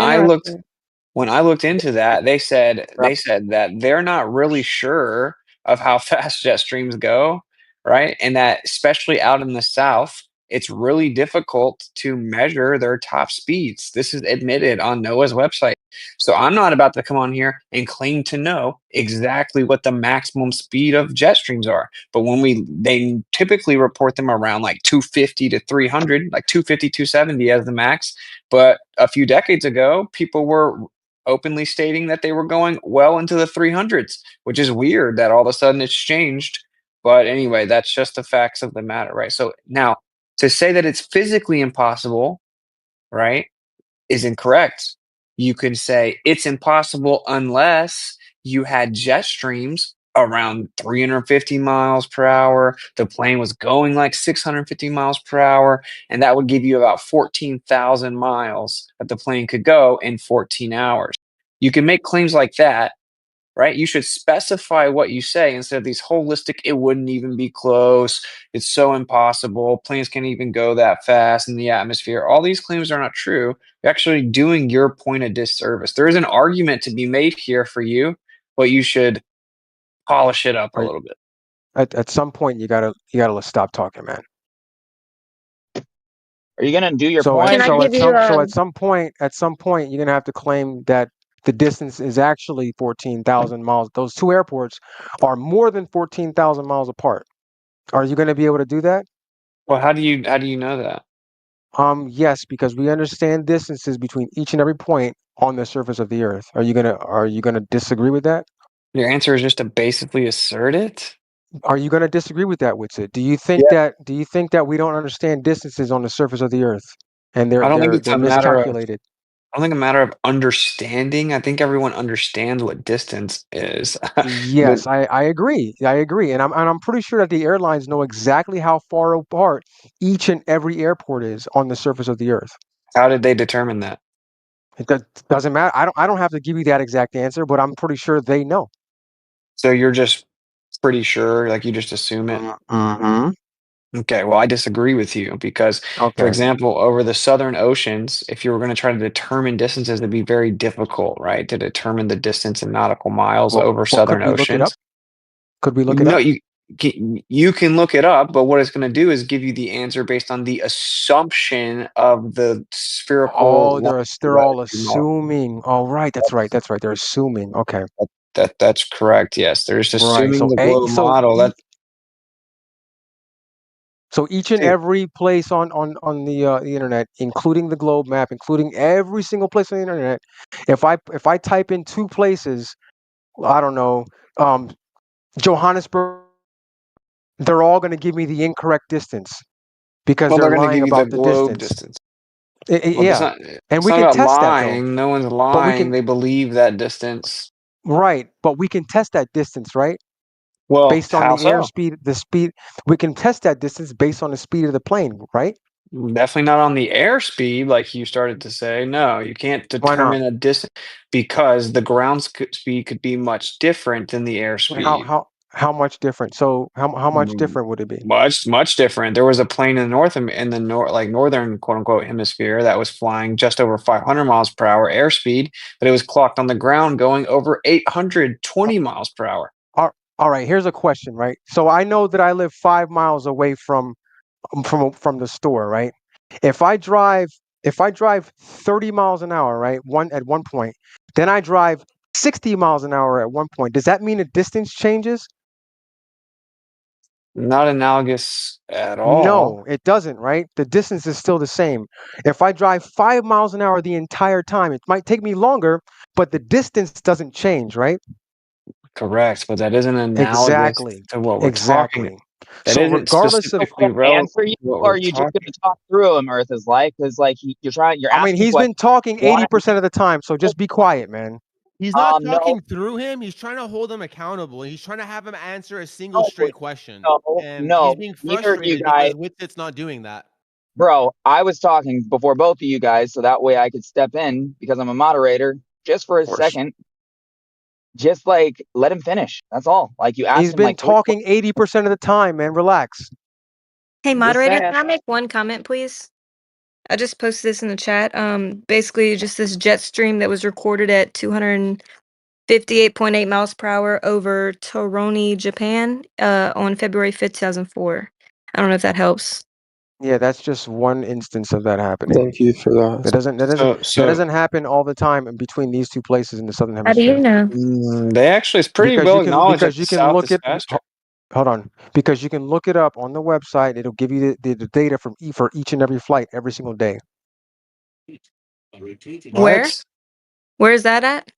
Speaker 7: I looked into that, they said that they're not really sure of how fast jet streams go, right? And that especially out in the South, it's really difficult to measure their top speeds. This is admitted on NOAA's website. So I'm not about to come on here and claim to know exactly what the maximum speed of jet streams are. But they typically report them around like 250 to 300, like 250, 270 as the max. But a few decades ago, people were openly stating that they were going well into the 300s, which is weird that all of a sudden it's changed. But anyway, that's just the facts of the matter, right? So now to say that it's physically impossible, right, is incorrect. You can say it's impossible unless you had jet streams around 350 miles per hour. The plane was going like 650 miles per hour, and that would give you about 14,000 miles that the plane could go in 14 hours. You can make claims like that, right? You should specify what you say instead of these holistic, it wouldn't even be close. It's so impossible. Planes can't even go that fast in the atmosphere. All these claims are not true. You're actually doing your point a disservice. There is an argument to be made here for you, but you should polish it up a little bit.
Speaker 3: At some point, you gotta stop talking, man.
Speaker 16: Are you gonna do your
Speaker 3: So
Speaker 16: point?
Speaker 3: at some point, you're gonna have to claim that the distance is actually 14,000 miles. Those two airports are more than 14,000 miles apart. Are you going to be able to do that?
Speaker 7: Well, how do you know that?
Speaker 3: Yes, because we understand distances between each and every point on the surface of the Earth. Are you gonna disagree with that?
Speaker 7: Your answer is just to basically assert it?
Speaker 3: Are you going to disagree with that, Witsit? Do you think that we don't understand distances on the surface of the Earth and they're miscalculated?
Speaker 7: I think a matter of understanding. I think everyone understands what distance is.
Speaker 16: Yes, I agree. I agree, and I'm pretty sure that the airlines know exactly how far apart each and every airport is on the surface of the Earth.
Speaker 7: How did they determine that?
Speaker 16: It doesn't matter. I don't have to give you that exact answer, but I'm pretty sure they know.
Speaker 7: So you're just pretty sure, like you just assume it?
Speaker 16: Mm-hmm.
Speaker 7: Okay, well, I disagree with you because, for
Speaker 16: Okay.
Speaker 7: example, over the southern oceans, if you were going to try to determine distances, it'd be very difficult, right, to determine the distance in nautical miles over
Speaker 16: Well, could
Speaker 7: southern
Speaker 16: we look it up?
Speaker 7: oceans.
Speaker 16: Could we look it
Speaker 7: No,
Speaker 16: up?
Speaker 7: you can look it up, but what it's going to do is give you the answer based on the assumption of the spherical
Speaker 16: Oh,
Speaker 7: line
Speaker 16: they're all assuming. Oh, right. That's right. That's right. They're assuming. Okay.
Speaker 7: That's correct. Yes, they're just
Speaker 16: Right.
Speaker 7: assuming the globe model.
Speaker 16: So each and every place on the internet, including the globe map, including every single place on the internet, if I type in two places, I don't know, Johannesburg, they're all going to give me the incorrect distance because
Speaker 7: Well,
Speaker 16: they're
Speaker 7: they're going to
Speaker 16: lying
Speaker 7: give you the
Speaker 16: about the
Speaker 7: globe
Speaker 16: distance.
Speaker 7: distance. Well,
Speaker 16: Yeah, and
Speaker 7: it's
Speaker 16: we
Speaker 7: not
Speaker 16: can
Speaker 7: about
Speaker 16: test that though.
Speaker 7: lying. No one's
Speaker 16: But we
Speaker 7: lying.
Speaker 16: can
Speaker 7: They believe that distance.
Speaker 16: right, but we can test that distance, right?
Speaker 7: Well,
Speaker 16: Based on
Speaker 7: how
Speaker 16: the
Speaker 7: so?
Speaker 16: airspeed, the speed, we can test that distance based on the speed of the plane, right?
Speaker 7: Definitely not on the airspeed, like you started to say. No, you can't
Speaker 16: Why not?
Speaker 7: determine a distance because the ground speed could be much different than the airspeed.
Speaker 16: How much different? So how much
Speaker 7: Mm,
Speaker 16: different would it be?
Speaker 7: much different. There was a plane in the northern quote unquote hemisphere that was flying just over 500 miles per hour airspeed, but it was clocked on the ground going over 820 miles per hour.
Speaker 16: All right, here's a question, right? So I know that I live 5 miles away from the store, right? If I drive 30 miles an hour, right? At one point, then I drive 60 miles an hour at one point. Does that mean the distance changes?
Speaker 7: Not analogous at all.
Speaker 16: No, it doesn't, right? The distance is still the same. If I drive 5 miles an hour the entire time, it might take me longer, but the distance doesn't change, right?
Speaker 7: Correct, but that isn't analogous
Speaker 16: Exactly.
Speaker 7: to what we're talking.
Speaker 16: Exactly.
Speaker 7: That
Speaker 16: So
Speaker 7: isn't
Speaker 16: regardless of
Speaker 7: specifically relevant
Speaker 17: answer
Speaker 7: to
Speaker 17: you,
Speaker 7: what
Speaker 17: or
Speaker 7: we're
Speaker 17: are you just
Speaker 7: talking.
Speaker 17: going to talk through him, Earth is like, because like you're
Speaker 16: I mean,
Speaker 17: asking
Speaker 16: he's been
Speaker 17: questions.
Speaker 16: talking
Speaker 17: One,
Speaker 16: 80% of the time, so just be quiet, man.
Speaker 18: He's not
Speaker 17: no,
Speaker 18: talking through him. He's trying to hold him accountable. He's trying to have him answer a single
Speaker 17: no,
Speaker 18: straight question. And
Speaker 17: no.
Speaker 18: he's being
Speaker 17: Neither of you
Speaker 18: frustrated
Speaker 17: guys,
Speaker 18: because Witsit's not doing that.
Speaker 17: bro. I was talking before both of you guys, so that way I could step in because I'm a moderator just for a second. Just like let him finish. That's all. Like you asked
Speaker 16: He's
Speaker 17: him
Speaker 16: been
Speaker 17: like
Speaker 16: talking 80% of the time, man. Relax.
Speaker 19: Hey,
Speaker 17: I'm just
Speaker 19: moderator,
Speaker 17: saying.
Speaker 19: can I make one comment, please? I just posted this in the chat. Basically, just this jet stream that was recorded at 258.8 miles per hour over Toroni, Japan, on February 5th, 2004. I don't know if that helps.
Speaker 16: Yeah, that's just one instance of that happening.
Speaker 3: Thank you for that.
Speaker 16: That doesn't happen all the time in between these two places in the southern
Speaker 19: How do
Speaker 16: hemisphere.
Speaker 19: you know?
Speaker 7: They actually, it's pretty
Speaker 16: Because
Speaker 7: well acknowledged that the
Speaker 16: you can
Speaker 7: South
Speaker 16: look
Speaker 7: is
Speaker 16: it.
Speaker 7: faster.
Speaker 16: Hold on, because you can look it up on the website. It'll give you the data for each and every flight every single day.
Speaker 19: Where? Where's that at?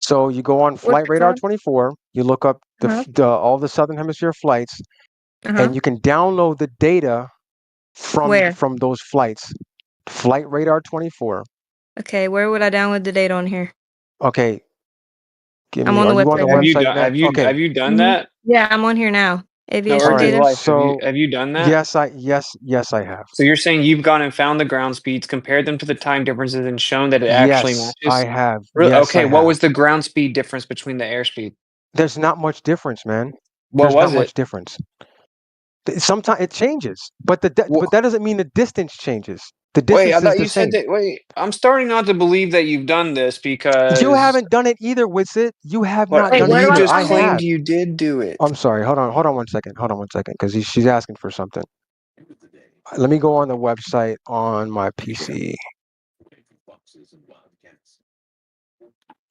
Speaker 16: So you go on
Speaker 19: What's
Speaker 16: Flight
Speaker 19: it
Speaker 16: Radar
Speaker 19: called?
Speaker 16: 24. You look up all the southern hemisphere flights, and you can download the data
Speaker 19: Where?
Speaker 16: from those flights. Flight Radar 24.
Speaker 19: Okay, where would I download the data on here?
Speaker 16: Okay.
Speaker 19: I'm on
Speaker 16: Are
Speaker 19: the
Speaker 16: you on the
Speaker 19: website now.
Speaker 16: website now? Okay.
Speaker 7: Have you done that?
Speaker 19: Yeah, I'm on here now.
Speaker 7: No,
Speaker 19: Aviation
Speaker 7: Earth is
Speaker 19: data.
Speaker 7: Life.
Speaker 16: So
Speaker 7: Have you done that?
Speaker 16: yes, I have.
Speaker 7: So you're saying you've gone and found the ground speeds, compared them to the time differences, and shown that it actually
Speaker 16: Yes,
Speaker 7: matches?
Speaker 16: I have.
Speaker 7: Really?
Speaker 16: Yes,
Speaker 7: Okay,
Speaker 16: I
Speaker 7: what
Speaker 16: have.
Speaker 7: was the ground speed difference between the airspeed?
Speaker 16: There's not much difference, man.
Speaker 7: What
Speaker 16: There's
Speaker 7: was
Speaker 16: not
Speaker 7: it?
Speaker 16: much difference. Sometimes it changes, but but that doesn't mean the distance changes. The
Speaker 7: Wait, I
Speaker 16: distance is
Speaker 7: thought
Speaker 16: the
Speaker 7: you said
Speaker 16: same.
Speaker 7: that. Wait, I'm starting not to believe that you've done this because.
Speaker 16: You haven't done it either, Witsit. You have
Speaker 7: But
Speaker 16: not done it
Speaker 7: you
Speaker 16: either.
Speaker 7: just
Speaker 16: I
Speaker 7: claimed
Speaker 16: have.
Speaker 7: you did do it.
Speaker 16: I'm sorry. Hold on 1 second. Hold on 1 second, because she's asking for something. Let me go on the website on my PC.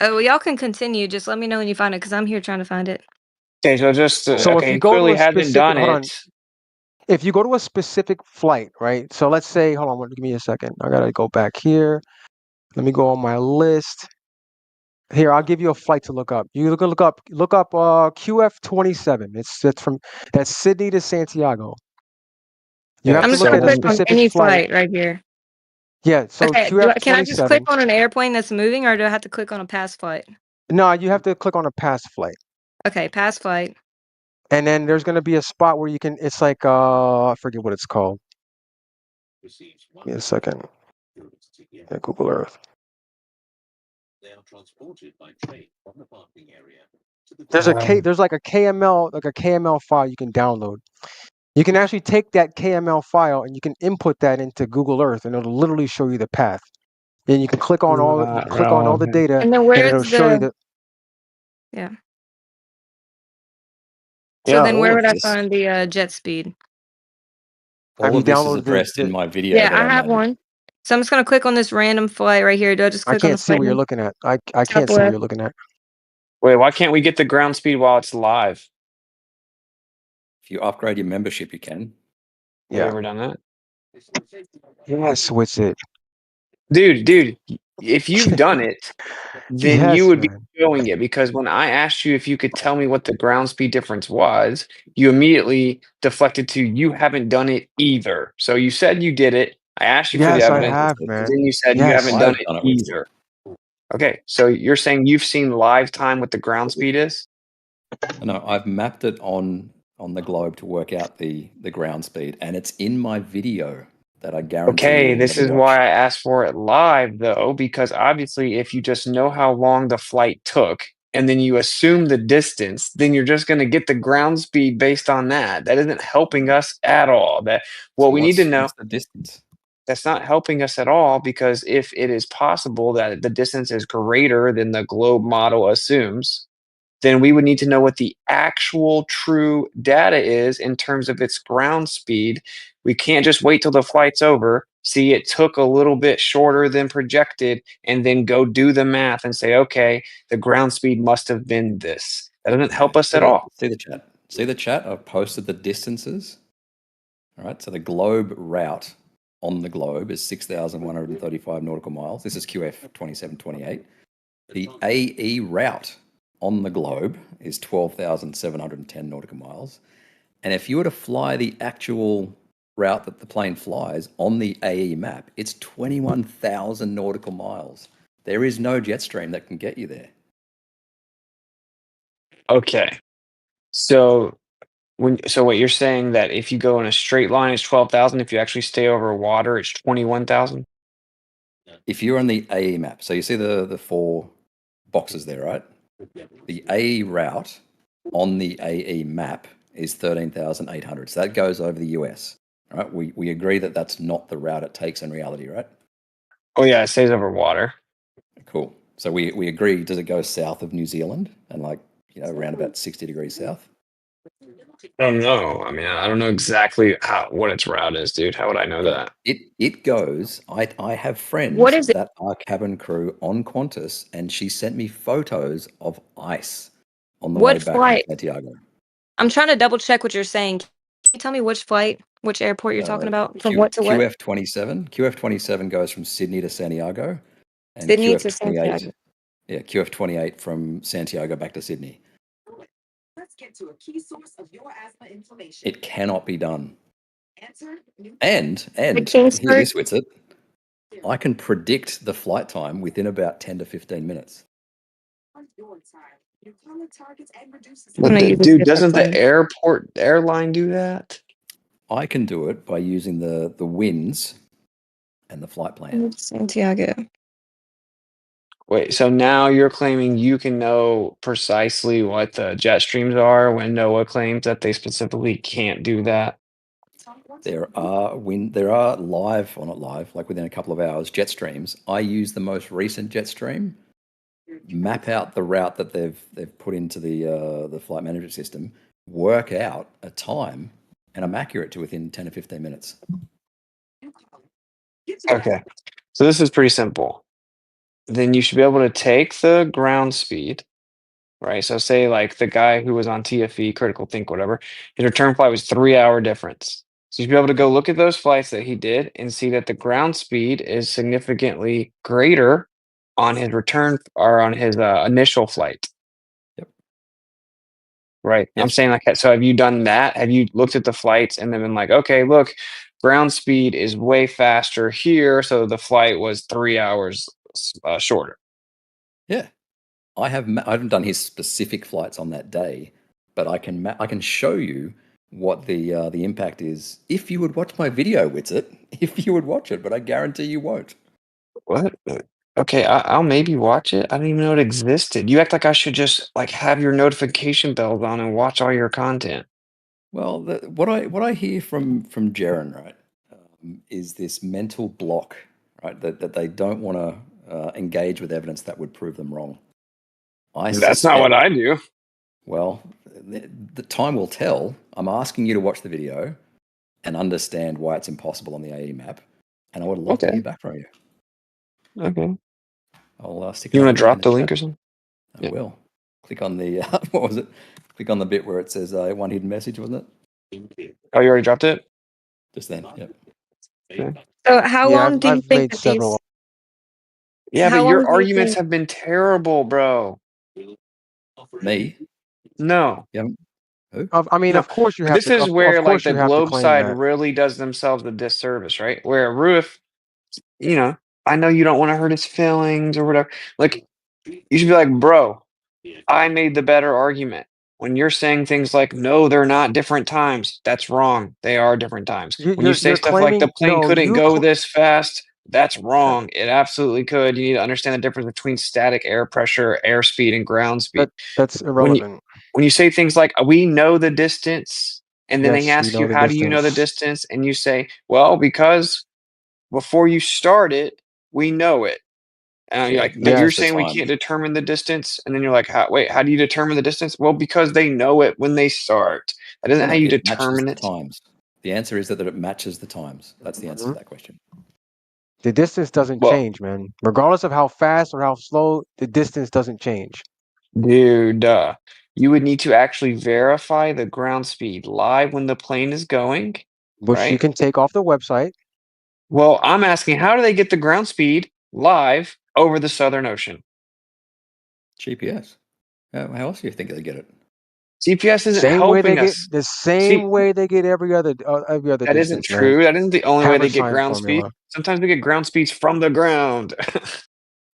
Speaker 19: Oh, well, y'all can continue. Just let me know when you find it, because I'm here trying to find it.
Speaker 7: Okay, so just
Speaker 16: So if
Speaker 7: okay,
Speaker 16: you
Speaker 7: he
Speaker 16: go to
Speaker 7: clearly
Speaker 16: a
Speaker 7: hasn't
Speaker 16: specific,
Speaker 7: done
Speaker 16: hold on.
Speaker 7: it.
Speaker 16: If you go to a specific flight, right? So let's say, hold on, give me a second. I gotta go back here. Let me go on my list. Here, I'll give you a flight to look up. You look up QF27. That's Sydney to Santiago. You have
Speaker 19: I'm
Speaker 16: to
Speaker 19: just
Speaker 16: look
Speaker 19: gonna
Speaker 16: at a
Speaker 19: click on
Speaker 16: specific
Speaker 19: any
Speaker 16: flight.
Speaker 19: flight right here.
Speaker 16: Yeah, so
Speaker 19: Okay, can I just click
Speaker 16: QF27.
Speaker 19: on an airplane that's moving, or do I have to click on a past flight?
Speaker 16: No, you have to click on a past flight.
Speaker 19: Okay, past flight.
Speaker 16: And then there's gonna be a spot where you can. It's like I forget what it's called. Give me a second. Yeah, Google Earth. There's like a KML file you can download. You can actually take that KML file and you can input that into Google Earth, and it'll literally show you the path. And you can click on all the data,
Speaker 19: And then
Speaker 16: and it'll
Speaker 19: where's
Speaker 16: show you
Speaker 19: the?
Speaker 16: the.
Speaker 19: Yeah.
Speaker 15: Yeah,
Speaker 19: So then,
Speaker 15: all
Speaker 19: where
Speaker 15: of
Speaker 19: would I
Speaker 15: this,
Speaker 19: find the jet speed?
Speaker 16: Have
Speaker 15: all
Speaker 16: you
Speaker 15: of this is
Speaker 16: downloaded
Speaker 15: addressed in
Speaker 16: the?
Speaker 15: my video
Speaker 19: Yeah,
Speaker 15: that
Speaker 19: I
Speaker 15: I
Speaker 19: have
Speaker 15: made.
Speaker 19: one. So I'm just gonna click on this random flight right here. Do I just
Speaker 16: I
Speaker 19: click on the
Speaker 16: can't see
Speaker 19: flight
Speaker 16: what you're
Speaker 19: name?
Speaker 16: looking at. I can't see what you're looking at.
Speaker 7: Wait, why can't we get the ground speed while it's live?
Speaker 15: If you upgrade your membership, you can.
Speaker 7: Have you ever done that?
Speaker 16: Yes, Witsit.
Speaker 7: Dude, if you've done it, then you
Speaker 16: Yes,
Speaker 7: would be
Speaker 16: man.
Speaker 7: showing it, because when I asked you if you could tell me what the ground speed difference was, you immediately deflected to you haven't done it either. So you said you did it. I asked you for the
Speaker 16: Yes, I
Speaker 7: evidence,
Speaker 16: have,
Speaker 7: and
Speaker 16: man.
Speaker 7: then you said you
Speaker 16: Yes.
Speaker 7: haven't done it either. Okay, so you're saying you've seen live time what the ground speed is?
Speaker 15: No, I've mapped it on the globe to work out the ground speed, and it's in my video that I guarantee
Speaker 7: Okay,
Speaker 15: you'll
Speaker 7: this
Speaker 15: never
Speaker 7: is
Speaker 15: watch.
Speaker 7: why I asked for it live, though, because obviously, if you just know how long the flight took and then you assume the distance, then you're just going to get the ground speed based on that. That isn't helping us at all. What we need to know.
Speaker 15: What's the distance?
Speaker 7: That's not helping us at all, because if it is possible that the distance is greater than the globe model assumes, then we would need to know what the actual true data is in terms of its ground speed. We can't just wait till the flight's over, see it took a little bit shorter than projected, and then go do the math and say, okay, the ground speed must have been this. That doesn't help us at all.
Speaker 15: See the chat. See the chat? I've posted the distances. All right. So the globe route on the globe is 6,135 nautical miles. This is QF 2728. The AE route on the globe is 12,710 nautical miles. And if you were to fly the actual route that the plane flies on the AE map, it's 21,000 nautical miles. There is no jet stream that can get you there.
Speaker 7: Okay. So what you're saying, that if you go in a straight line, it's 12,000. If you actually stay over water, it's 21,000.
Speaker 15: If you're on the AE map, so you see the four boxes there, right? The AE route on the AE map is 13,800. So that goes over the US. Right? We agree that that's not the route it takes in reality, right?
Speaker 7: Oh yeah, it stays over water.
Speaker 15: Cool. So we agree. Does it go south of New Zealand and around about 60 degrees south?
Speaker 7: I don't know. I mean, I don't know exactly what its route is, dude. How would I know that?
Speaker 15: It goes. I have friends
Speaker 19: What is it?
Speaker 15: that are cabin crew on Qantas, and she sent me photos of ice on the way
Speaker 19: What
Speaker 15: back from
Speaker 19: flight?
Speaker 15: Santiago.
Speaker 19: I'm trying to double check what you're saying. Can you tell me which flight, which airport you're talking about? From what to what?
Speaker 15: QF27. QF27 goes from Sydney to Santiago, and
Speaker 19: Sydney to
Speaker 15: QF28.
Speaker 19: Santiago.
Speaker 15: Yeah, QF28 from Santiago back to Sydney.
Speaker 20: Let's get to a key source of your asthma inflammation.
Speaker 15: It cannot be done. And
Speaker 19: The
Speaker 15: hear
Speaker 19: Kingsford.
Speaker 15: this, Witsit. I can predict the flight time within about 10 to 15 minutes.
Speaker 7: But dude, doesn't the airline do that?
Speaker 15: I can do it by using the winds and the flight plan.
Speaker 19: Santiago.
Speaker 7: Wait, so now you're claiming you can know precisely what the jet streams are when NOAA claims that they specifically can't do that?
Speaker 15: There are live, or not live, like within a couple of hours, jet streams. I use the most recent jet stream, map out the route that they've put into the flight management system, work out a time, and I'm accurate to within 10 to 15 minutes.
Speaker 7: Okay, so this is pretty simple. Then you should be able to take the ground speed, right? So say like the guy who was on TFE, critical think, whatever, his return flight was 3 hour difference. So you should be able to go look at those flights that he did and see that the ground speed is significantly greater on his return or on his initial flight.
Speaker 15: Yep.
Speaker 7: Right. I'm
Speaker 15: Yes.
Speaker 7: saying, like, so have you done that? Have you looked at the flights and then been like, okay, look, ground speed is way faster here, so the flight was 3 hours shorter.
Speaker 15: Yeah, I haven't done his specific flights on that day, but I can show you what the impact is if you would watch my video, Witsit. If you would watch it, but I guarantee you won't.
Speaker 7: What? Okay, I'll maybe watch it. I didn't even know it existed. You act like I should just like have your notification bells on and watch all your content.
Speaker 15: Well, what I hear from Jaren, right, is this mental block, right, that they don't want to engage with evidence that would prove them wrong.
Speaker 7: That's not what I do.
Speaker 15: Well, the time will tell. I'm asking you to watch the video and understand why it's impossible on the AE map, and I would love to hear back from you.
Speaker 7: Okay.
Speaker 15: I'll stick
Speaker 7: You
Speaker 15: another
Speaker 7: want to drop
Speaker 15: in
Speaker 7: the
Speaker 15: chat.
Speaker 7: link or something?
Speaker 15: I will. Click on the what was it? Click on the bit where it says one hidden message, wasn't it?
Speaker 7: Oh, you already dropped it?
Speaker 15: Just then. Yep.
Speaker 7: Okay.
Speaker 19: So how long do you
Speaker 16: I've
Speaker 19: think
Speaker 16: made
Speaker 19: that
Speaker 16: several.
Speaker 19: these?
Speaker 7: Yeah,
Speaker 19: How
Speaker 7: but
Speaker 19: long
Speaker 7: your
Speaker 19: do you
Speaker 7: arguments
Speaker 19: think?
Speaker 7: have been terrible, bro.
Speaker 15: Me?
Speaker 7: No.
Speaker 15: Yeah. Who?
Speaker 16: I mean,
Speaker 7: No.
Speaker 16: of course you
Speaker 7: But
Speaker 16: have
Speaker 7: this
Speaker 16: to.
Speaker 7: is
Speaker 16: Of
Speaker 7: where like
Speaker 16: course
Speaker 7: the
Speaker 16: you have to
Speaker 7: globe
Speaker 16: claim
Speaker 7: side
Speaker 16: that.
Speaker 7: really does themselves a disservice, right? Where Ruth, you know, I know you don't want to hurt his feelings or whatever. Like, you should be like, bro, I made the better argument. When you're saying things like, no, they're not different times, that's wrong. They are different times. When you say
Speaker 16: You're
Speaker 7: stuff like the
Speaker 16: claiming
Speaker 7: plane
Speaker 16: no.
Speaker 7: couldn't go this fast, that's wrong. It absolutely could. You need to understand the difference between static air pressure, airspeed, and ground speed.
Speaker 16: That's
Speaker 7: When you
Speaker 16: irrelevant.
Speaker 7: when you say things like we know the distance, and then they
Speaker 16: Yes, we
Speaker 7: ask
Speaker 16: know
Speaker 7: you,
Speaker 16: the
Speaker 7: how do you know the
Speaker 16: distance.
Speaker 7: distance? And you say, well, because before you start it, we know it. And you're
Speaker 15: Yeah,
Speaker 7: like,
Speaker 15: it
Speaker 7: but you're
Speaker 15: matches the
Speaker 7: saying we
Speaker 15: time.
Speaker 7: can't determine the distance, and then you're like, wait, how do you determine the distance? Well, because they know it when they start. That isn't how you
Speaker 15: It matches
Speaker 7: determine
Speaker 15: the
Speaker 7: it.
Speaker 15: times. The answer is that it matches the times. That's the answer to that question.
Speaker 16: The distance doesn't
Speaker 7: Well,
Speaker 16: change, man. Regardless of how fast or how slow, the distance doesn't change.
Speaker 7: dude, you would need to actually verify the ground speed live when the plane is going,
Speaker 16: Which you
Speaker 7: right?
Speaker 16: can take off the website.
Speaker 7: Well, I'm asking, how do they get the ground speed live over the Southern Ocean?
Speaker 15: GPS. How else do you think they get it?
Speaker 7: GPS isn't
Speaker 16: Same way they
Speaker 7: helping
Speaker 16: get
Speaker 7: us.
Speaker 16: the
Speaker 7: See,
Speaker 16: same way they get every other
Speaker 7: that isn't
Speaker 16: distance, man.
Speaker 7: true. That isn't the only way they get
Speaker 16: Hammer-Stein
Speaker 7: ground speed.
Speaker 16: formula.
Speaker 7: Sometimes we get ground speeds from the ground.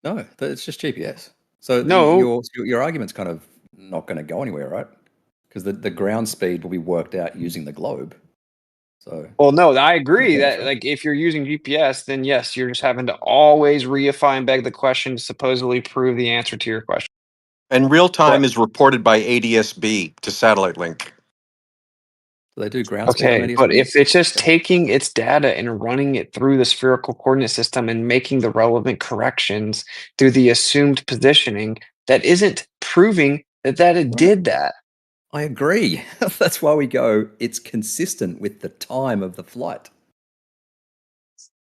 Speaker 15: No, it's just GPS. So
Speaker 7: No.
Speaker 15: your argument's kind of not going to go anywhere, right? Because the ground speed will be worked out using the globe. So
Speaker 7: Well, no, I agree
Speaker 15: depends,
Speaker 7: that
Speaker 15: right?
Speaker 7: like if you're using GPS, then yes, you're just having to always reify and beg the question to supposedly prove the answer to your question.
Speaker 9: And real time
Speaker 7: But
Speaker 9: is reported by ADSB to satellite link.
Speaker 15: Do they do ground speed on
Speaker 7: okay, but
Speaker 15: ADSB?
Speaker 7: if it's just taking its data and running it through the spherical coordinate system and making the relevant corrections through the assumed positioning, that isn't proving that it did that.
Speaker 15: I agree. That's why we go, it's consistent with the time of the flight.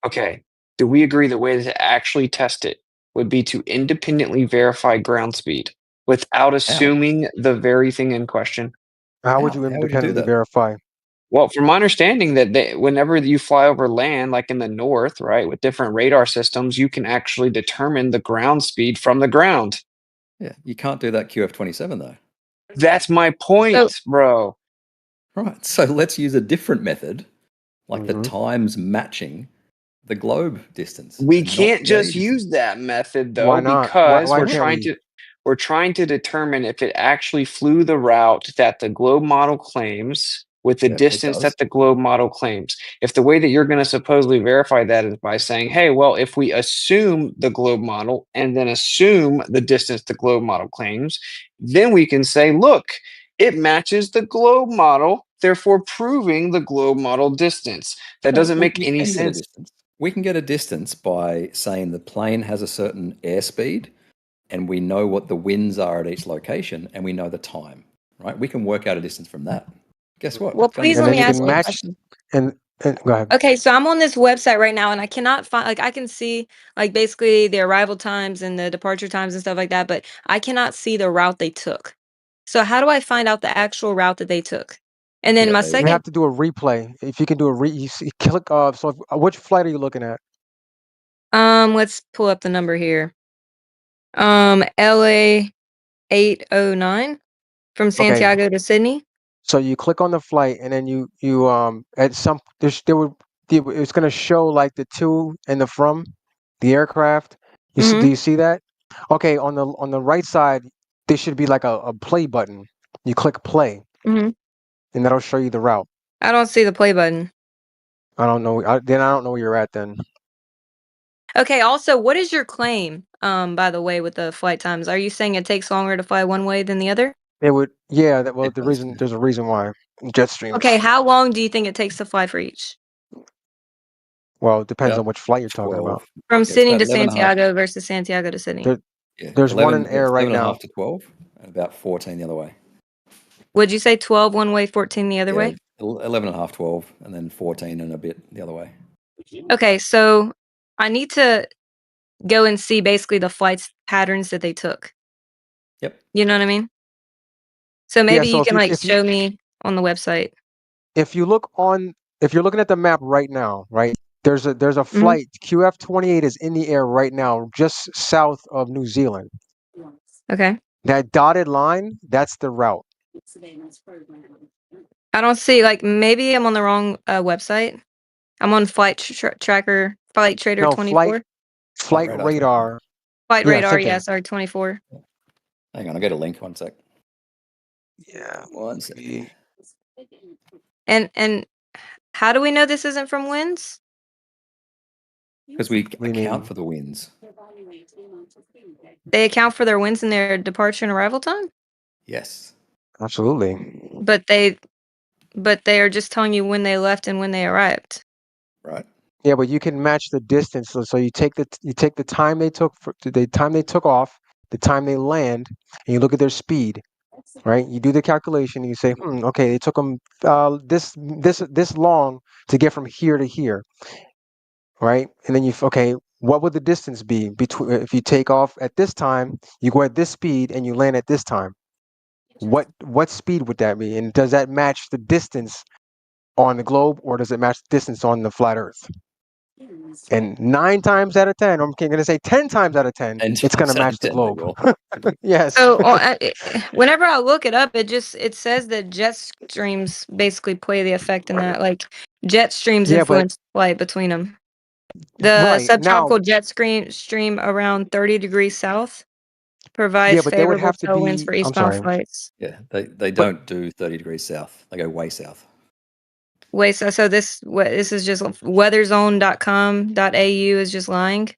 Speaker 7: Okay. Do we agree the way to actually test it would be to independently verify ground speed without assuming the very thing in question?
Speaker 16: How would you
Speaker 15: How would you do
Speaker 16: independently
Speaker 15: that?
Speaker 16: verify?
Speaker 7: Well, from my understanding, that whenever you fly over land, like in the north, right, with different radar systems, you can actually determine the ground speed from the ground.
Speaker 15: Yeah, you can't do that QF27 though.
Speaker 7: That's my point, bro.
Speaker 15: Right. So let's use a different method, like the
Speaker 16: Mhm.
Speaker 15: times matching the globe distance.
Speaker 7: We
Speaker 15: and not
Speaker 7: can't
Speaker 15: the AE
Speaker 7: just
Speaker 15: distance.
Speaker 7: use that method
Speaker 16: Why
Speaker 7: though,
Speaker 16: not?
Speaker 7: because
Speaker 16: Why can't we?
Speaker 7: we're trying to determine if it actually flew the route that the globe model claims with the
Speaker 15: Yeah, it
Speaker 7: distance
Speaker 15: does.
Speaker 7: that the globe model claims. If the way that you're going to supposedly verify that is by saying, hey, well, if we assume the globe model and then assume the distance the globe model claims, then we can say, look, it matches the globe model, therefore proving the globe model distance. That
Speaker 15: No,
Speaker 7: doesn't make
Speaker 15: we
Speaker 7: any
Speaker 15: can get a
Speaker 7: sense.
Speaker 15: distance. We can get a distance by saying the plane has a certain airspeed and we know what the winds are at each location and we know the time, right? We can work out a distance from that. Guess what?
Speaker 19: Well,
Speaker 15: It's only
Speaker 19: please
Speaker 16: And
Speaker 19: let
Speaker 16: then
Speaker 19: me
Speaker 16: you
Speaker 15: matching the
Speaker 19: ask
Speaker 16: can
Speaker 19: you a
Speaker 15: globe.
Speaker 16: match
Speaker 19: question.
Speaker 16: and go ahead.
Speaker 19: Okay, so I'm on this website right now and I cannot find, like, I can see like basically the arrival times and the departure times and stuff like that, but I cannot see the route they took. So how do I find out the actual route that they took? And then
Speaker 15: Yeah,
Speaker 19: my
Speaker 15: there we
Speaker 16: You
Speaker 15: go.
Speaker 16: have to do a replay. If you can do you click. So which flight are you looking at?
Speaker 19: let's pull up the number here. LA 809 from
Speaker 16: Okay.
Speaker 19: Santiago to Sydney.
Speaker 16: So you click on the flight, and then you at some there would it's going to show like the to and the from the aircraft. You see, do you see that? Okay, on the right side, there should be like a play button. You click play,
Speaker 19: Mm-hmm.
Speaker 16: and that'll show you the route.
Speaker 19: I don't see the play button.
Speaker 16: I don't know. Then I don't know where you're at then.
Speaker 19: Okay. Also, what is your claim? By the way, with the flight times, are you saying it takes longer to fly one way than the other?
Speaker 16: It would, yeah. Well, there's a reason why Jetstream.
Speaker 19: Okay. How long do you think it takes to fly for each?
Speaker 16: Well, it depends
Speaker 15: About
Speaker 16: on which flight you're talking
Speaker 15: 12.
Speaker 16: about.
Speaker 19: From
Speaker 15: Yeah, it's
Speaker 19: Sydney
Speaker 15: about
Speaker 19: to
Speaker 15: 11 and a half.
Speaker 19: Santiago versus Santiago to Sydney.
Speaker 15: Yeah,
Speaker 16: There's one
Speaker 15: 11,
Speaker 16: in air right
Speaker 15: 11 and a
Speaker 16: now.
Speaker 15: half to 12, and about 14 the other way.
Speaker 19: Would you say 12 one way, 14 the other
Speaker 15: Yeah,
Speaker 19: way?
Speaker 15: 11 and a half, 12, and then 14 and a bit the other way.
Speaker 19: Okay, so I need to go and see basically the flights patterns that they took.
Speaker 15: Yep.
Speaker 19: You know what I mean? So maybe
Speaker 16: so
Speaker 19: you
Speaker 16: if
Speaker 19: can
Speaker 16: you-
Speaker 19: like
Speaker 16: if you-
Speaker 19: show me on the website.
Speaker 16: If you're looking at the map right now, right? There's a
Speaker 19: Mm-hmm.
Speaker 16: flight QF28 is in the air right now, just south of New Zealand.
Speaker 19: Okay.
Speaker 16: That dotted line, that's the route.
Speaker 19: I don't see like maybe I'm on the wrong website. I'm on Flight Tracker, Flight Trader
Speaker 16: No,
Speaker 19: 24.
Speaker 16: Flight
Speaker 15: radar.
Speaker 16: radar.
Speaker 19: Flight
Speaker 16: Yeah,
Speaker 19: Radar,
Speaker 16: same thing.
Speaker 19: yeah, sorry, 24.
Speaker 15: Hang on, I'll get a link. One sec.
Speaker 16: Yeah.
Speaker 15: One sec.
Speaker 19: And how do we know this isn't from winds?
Speaker 15: Because we
Speaker 16: do you mean?
Speaker 15: account for the winds.
Speaker 19: They account for their winds and their departure and arrival time?
Speaker 15: Yes.
Speaker 16: Absolutely.
Speaker 19: But they are just telling you when they left and when they arrived.
Speaker 15: Right.
Speaker 16: Yeah, but you can match the distance. So you take the time they took the time they took off, the time they land, and you look at their speed. Right? You do the calculation and you say, okay, it took them this long to get from here to here. Right? And then what would the distance be between if you take off at this time, you go at this speed and you land at this time? What speed would that be? And does that match the distance on the globe, or does it match the distance on the flat Earth? And 9 times out of 10, I'm going to say 10 times out of 10, it's going to match the globe. Yes.
Speaker 19: So whenever I look it up, it says that jet streams basically play the effect in that. Like jet streams
Speaker 16: Yeah, but-
Speaker 19: influence flight between them. The
Speaker 16: Right,
Speaker 19: subtropical
Speaker 16: now-
Speaker 19: jet stream around 30 degrees south provides
Speaker 16: but they would
Speaker 19: favorable
Speaker 16: have to
Speaker 19: tailwinds
Speaker 16: be-
Speaker 19: for
Speaker 16: I'm
Speaker 19: eastbound
Speaker 16: sorry.
Speaker 19: flights.
Speaker 15: Yeah, they don't do 30 degrees south. They go way south.
Speaker 19: Wait, so this is just weatherzone.com.au is just lying?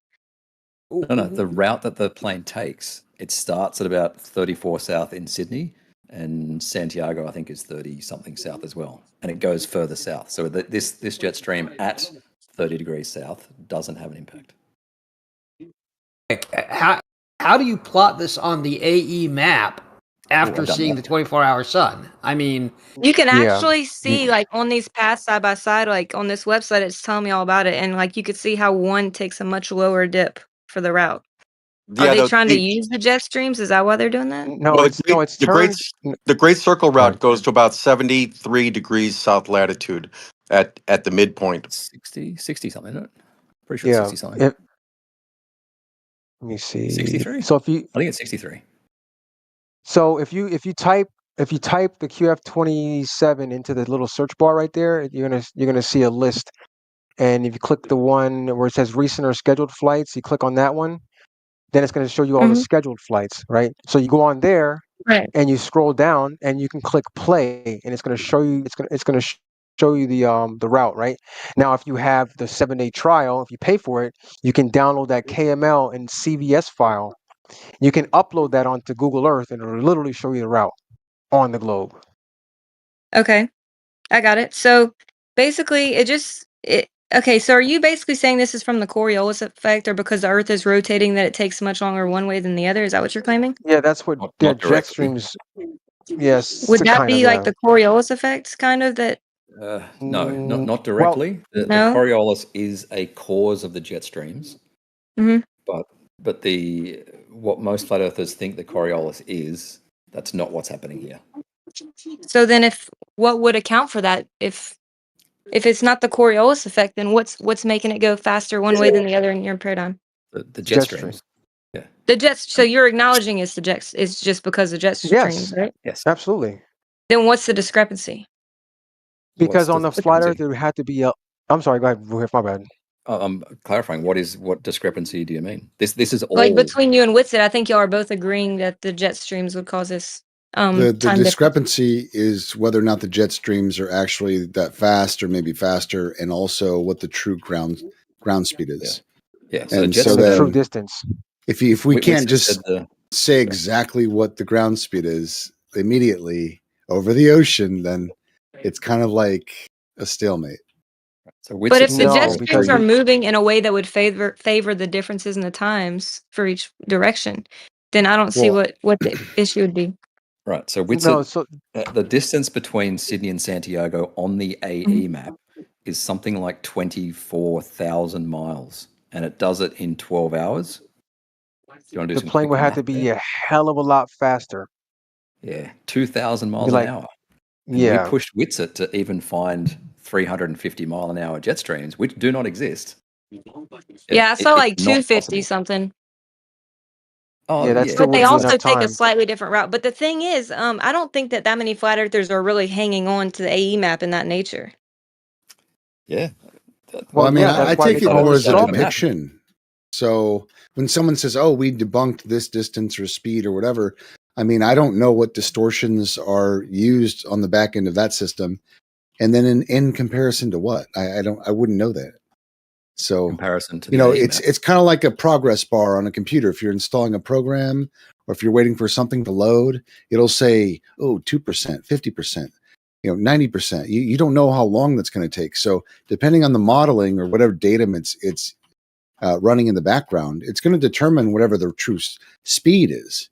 Speaker 15: No, the route that the plane takes, it starts at about 34 south in Sydney, and Santiago, I think, is 30 something south as well, and it goes further south. So this jet stream at 30 degrees south doesn't have an impact.
Speaker 1: How do you plot this on the AE map after
Speaker 15: I've done
Speaker 1: seeing
Speaker 15: that.
Speaker 1: the 24-hour sun? I mean,
Speaker 19: You can
Speaker 1: Yeah.
Speaker 19: actually see like on these paths side by side, like on this website, it's telling me all about it, and like you could see how one takes a much lower dip for the route. Are
Speaker 9: Yeah,
Speaker 19: they trying to use the jet streams? Is that why they're doing that?
Speaker 9: The Great Circle route goes to about 73 degrees south latitude at the midpoint.
Speaker 15: 60 something, isn't it? Pretty sure
Speaker 16: Yeah.
Speaker 15: it's 60 something.
Speaker 16: Let me see.
Speaker 15: 63?
Speaker 16: So if you
Speaker 15: I think it's 63.
Speaker 16: So if you type the QF27 into the little search bar right there, you're gonna see a list. And if you click the one where it says recent or scheduled flights, you click on that one, then it's gonna show you all the scheduled flights, right? So you go on there and you scroll down and you can click play and it's gonna show you show you the route, right? Now if you have the 7-day trial, if you pay for it, you can download that KML and CVS file. You can upload that onto Google Earth and it'll literally show you the route on the globe.
Speaker 19: Okay, I got it. So basically, okay. So are you basically saying this is from the Coriolis effect, or because the Earth is rotating that it takes much longer one way than the other? Is that what you're claiming?
Speaker 16: Yeah, that's what
Speaker 15: not
Speaker 16: jet streams. Yes,
Speaker 19: Would that
Speaker 16: kind
Speaker 19: be
Speaker 16: of,
Speaker 19: like
Speaker 16: yeah.
Speaker 19: the Coriolis effect, kind of that?
Speaker 15: No, not directly. The
Speaker 19: No?
Speaker 15: Coriolis is a cause of the jet streams,
Speaker 19: Hmm.
Speaker 15: but what most flat earthers think the Coriolis is, that's not what's happening here.
Speaker 19: So then, what would account for that? If it's not the Coriolis effect, then what's making it go faster one way than the other in your paradigm?
Speaker 15: The jet streams. Yeah.
Speaker 19: The jets. So you're acknowledging it's the jets. It's just because of jet streams, right?
Speaker 15: Yes.
Speaker 16: Absolutely.
Speaker 19: Then what's the discrepancy?
Speaker 16: Because on the flat Earth, it would have to be I'm sorry. Go ahead. My bad.
Speaker 15: I'm clarifying. What discrepancy do you mean? This is all
Speaker 19: Like between you and Witsit, I think y'all are both agreeing that the jet streams would cause this
Speaker 21: The
Speaker 19: time difference.
Speaker 21: discrepancy is whether or not the jet streams are actually that fast or maybe faster, and also what the true ground speed is.
Speaker 15: Yeah.
Speaker 21: So,
Speaker 15: jet
Speaker 16: The
Speaker 21: then
Speaker 16: true distance.
Speaker 21: if we can't
Speaker 15: Witsit
Speaker 21: just
Speaker 15: said
Speaker 21: say exactly what the ground speed is immediately over the ocean, then it's kind of like a stalemate.
Speaker 15: So
Speaker 19: But if the
Speaker 16: No,
Speaker 19: jet streams are
Speaker 16: because
Speaker 19: moving in a way that would favor the differences in the times for each direction, then I don't see
Speaker 21: Well,
Speaker 19: what the issue would be.
Speaker 15: Right. So
Speaker 16: no.
Speaker 15: Witsit,
Speaker 16: So
Speaker 15: the distance between Sydney and Santiago on the AE map is something like 24,000 miles, and it does it in 12 hours. Do you want to do
Speaker 16: the
Speaker 15: some
Speaker 16: plane
Speaker 15: quick
Speaker 16: would have
Speaker 15: math
Speaker 16: to be
Speaker 15: there?
Speaker 16: a hell of a lot faster.
Speaker 15: Yeah, 2,000
Speaker 16: Be
Speaker 15: miles an
Speaker 16: like,
Speaker 15: hour. And we
Speaker 16: yeah.
Speaker 15: pushed Witsit to even find 350 mile an hour jet streams, which do not exist.
Speaker 19: Yeah, I saw
Speaker 15: It's
Speaker 19: like
Speaker 15: not
Speaker 19: 250
Speaker 15: possible.
Speaker 19: something.
Speaker 15: Oh,
Speaker 16: Yeah, that
Speaker 15: yeah.
Speaker 16: still
Speaker 19: But they
Speaker 16: wouldn't be
Speaker 19: also
Speaker 16: enough
Speaker 19: take a
Speaker 16: time.
Speaker 19: slightly different route. But the thing is, I don't think that many flat earthers are really hanging on to the AE map in that nature.
Speaker 15: Yeah.
Speaker 21: Well, I mean,
Speaker 16: yeah,
Speaker 21: I
Speaker 16: that's why
Speaker 21: take
Speaker 16: they
Speaker 21: it
Speaker 16: call
Speaker 21: more
Speaker 16: it
Speaker 21: as a
Speaker 16: stalemate.
Speaker 21: depiction. So when someone says, "Oh, we debunked this distance or speed or whatever," I mean, I don't know what distortions are used on the back end of that system, and then in comparison to what, I wouldn't know that. So
Speaker 15: Comparison to
Speaker 21: you
Speaker 15: the
Speaker 21: know,
Speaker 15: AE
Speaker 21: it's
Speaker 15: map.
Speaker 21: it's kind of like a progress bar on a computer. If you're installing a program or if you're waiting for something to load, it'll say, "Oh, 2%, 50%." 90%. You don't know how long that's going to take. So depending on the modeling or whatever datum it's running in the background, it's going to determine whatever the true speed is,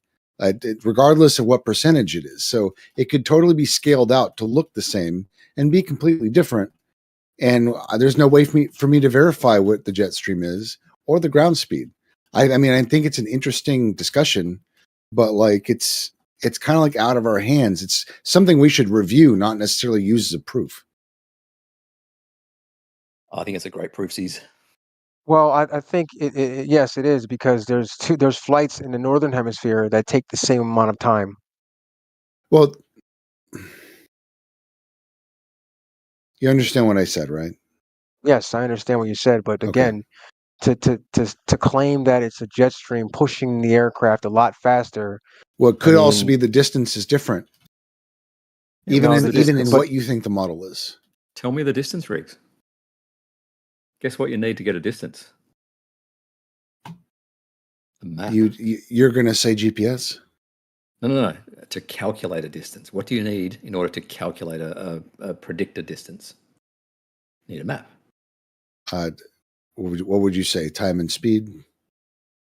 Speaker 21: regardless of what percentage it is. So it could totally be scaled out to look the same and be completely different. And there's no way for me to verify what the jet stream is or the ground speed. I mean, I think it's an interesting discussion, but like it's kind of like out of our hands. It's something we should review, not necessarily use as a proof.
Speaker 15: I think it's a great proof, C's.
Speaker 16: Well, I think yes, it is because there's flights in the northern hemisphere that take the same amount of time.
Speaker 21: Well, you understand what I said, right?
Speaker 16: Yes, I understand what you said, but
Speaker 21: Okay.
Speaker 16: again, to claim that it's a jet stream pushing the aircraft a lot faster.
Speaker 21: Well, it could also be the distance is different, even in what you think the model is.
Speaker 15: Tell me the distance, Riggs. Guess what you need to get a distance? A map.
Speaker 21: You're going to say GPS?
Speaker 15: No. To calculate a distance. What do you need in order to calculate a predicted distance? You need a map.
Speaker 21: What would you say? Time and speed?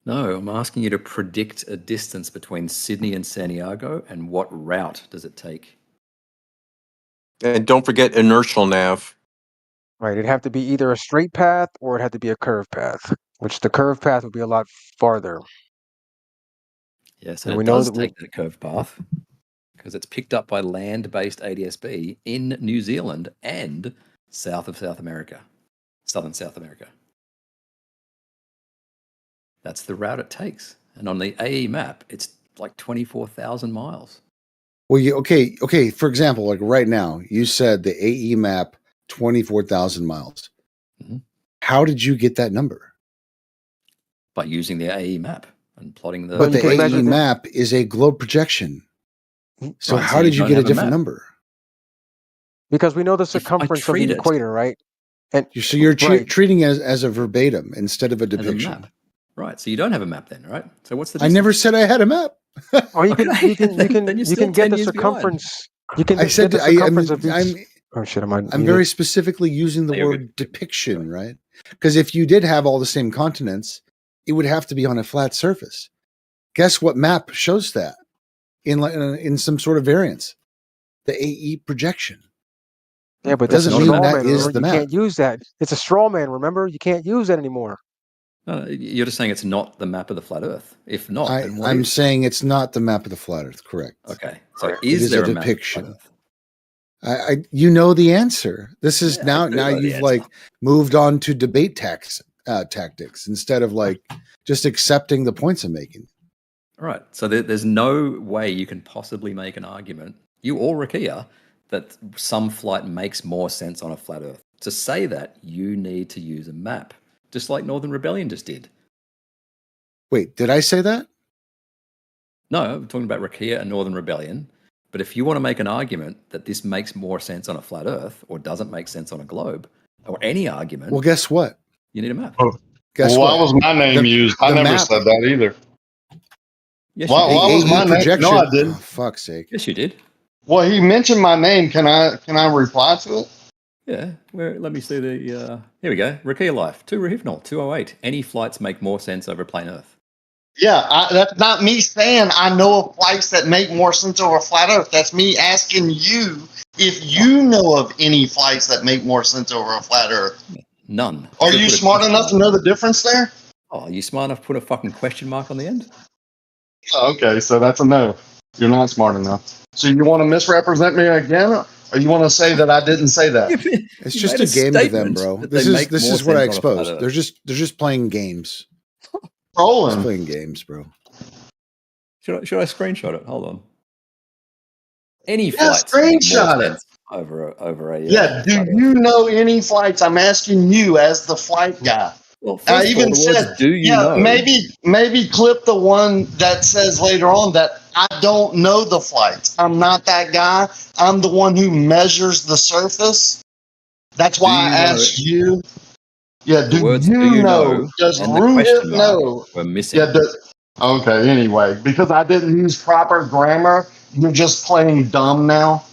Speaker 15: No, I'm asking you to predict a distance between Sydney and Santiago, and what route does it take?
Speaker 9: And don't forget inertial nav.
Speaker 16: Right, it'd have to be either a straight path or it had to be a curved path, which the curved path would be a lot farther.
Speaker 15: Yes,
Speaker 16: And
Speaker 15: and
Speaker 16: we
Speaker 15: it
Speaker 16: know
Speaker 15: does
Speaker 16: that
Speaker 15: take that curved path because it's picked up by land-based ADSB in New Zealand and southern South America. That's the route it takes. And on the AE map, it's like 24,000 miles.
Speaker 21: Well, okay. For example, like right now, you said the AE map 24,000 miles.
Speaker 15: Mm-hmm.
Speaker 21: How did you get that number?
Speaker 15: By using the AE map and plotting the.
Speaker 21: But the AE map is a globe projection. So
Speaker 16: Right,
Speaker 21: how did you get a different number?
Speaker 16: Because we know the circumference of the equator, right? And
Speaker 21: so you're treating it as a verbatim instead of a depiction.
Speaker 15: As a map. Right. So you don't have a map then, right? So what's the
Speaker 21: I never said I had a map.
Speaker 16: Or you can get the circumference. You can get the circumference of each. Oh shit!
Speaker 21: I'm very specifically using the word depiction, right? Because if you did have all the same continents, it would have to be on a flat surface. Guess what map shows that in some sort of variance? The AE projection.
Speaker 16: Yeah, but
Speaker 21: doesn't
Speaker 16: that's a
Speaker 21: mean
Speaker 16: straw
Speaker 21: that
Speaker 16: man.
Speaker 21: is
Speaker 16: Remember,
Speaker 21: the
Speaker 16: you
Speaker 21: map.
Speaker 16: can't use that. It's a straw man. Remember, you can't use that anymore.
Speaker 15: No, you're just saying it's not the map of the flat Earth. If not, then what
Speaker 21: I'm
Speaker 15: is?
Speaker 21: saying it's not the map of the flat Earth. Correct.
Speaker 15: Okay. So
Speaker 21: it
Speaker 15: is there
Speaker 21: a
Speaker 15: a map of the
Speaker 21: depiction?
Speaker 15: flat Earth?
Speaker 21: You know the answer. This is now
Speaker 15: know the
Speaker 21: you've
Speaker 15: answer.
Speaker 21: like moved on to debate tactics instead of like just accepting the points I'm making.
Speaker 15: All right. So there's no way you can possibly make an argument, you or Rakia, that some flight makes more sense on a flat Earth. To say that, you need to use a map, just like Northern Rebellion just did.
Speaker 21: Wait, did I say that?
Speaker 15: No, I'm talking about Rakia and Northern Rebellion. But if you want to make an argument that this makes more sense on a flat Earth or doesn't make sense on a globe, or any argument,
Speaker 21: Well, guess what?
Speaker 15: you need a map.
Speaker 21: Guess
Speaker 4: why
Speaker 21: what?
Speaker 4: was my name used? I
Speaker 21: the
Speaker 4: never
Speaker 21: map-
Speaker 4: said that either.
Speaker 15: Yes,
Speaker 4: why
Speaker 15: you did.
Speaker 4: was my name? No, I didn't.
Speaker 21: Oh, fuck's sake.
Speaker 15: Yes, you did.
Speaker 4: Well, he mentioned my name. Can I reply to it?
Speaker 15: Yeah, let me see the. Here we go. Rakia Life, 2 Rehypnol, 208. Any flights make more sense over plain Earth.
Speaker 4: Yeah, that's not me saying I know of flights that make more sense over flat Earth. That's me asking you if you know of any flights that make more sense over a flat Earth.
Speaker 15: None.
Speaker 4: Are you smart enough to know the difference there?
Speaker 15: Oh, are you smart enough to put a fucking question mark on the end?
Speaker 4: Oh, okay, so that's a no. You're not smart enough. So you want to misrepresent me again, or you want to say that I didn't say that?
Speaker 21: It's just a game to them, bro. This is what I exposed. They're just playing games.
Speaker 4: Trolling.
Speaker 21: Just playing games, bro.
Speaker 15: Should I screenshot it? Hold on. Any
Speaker 4: Yeah,
Speaker 15: flights make more
Speaker 4: screenshot it.
Speaker 15: sense over a.
Speaker 4: Yeah, do you know any flights? I'm asking you as the flight guy.
Speaker 15: Well,
Speaker 4: I
Speaker 15: first of all,
Speaker 4: even
Speaker 15: the
Speaker 4: said,
Speaker 15: words "do you
Speaker 4: yeah,
Speaker 15: know?"
Speaker 4: maybe clip the one that says later on that I don't know the flights. I'm not that guy. I'm the one who measures the surface. That's why I asked you. Yeah,
Speaker 15: The words "do you know?"
Speaker 4: Does
Speaker 15: and the question
Speaker 4: Ruhit
Speaker 15: mark
Speaker 4: know?
Speaker 15: were missing.
Speaker 4: Yeah. Okay. Anyway, because I didn't use proper grammar, you're just playing dumb now.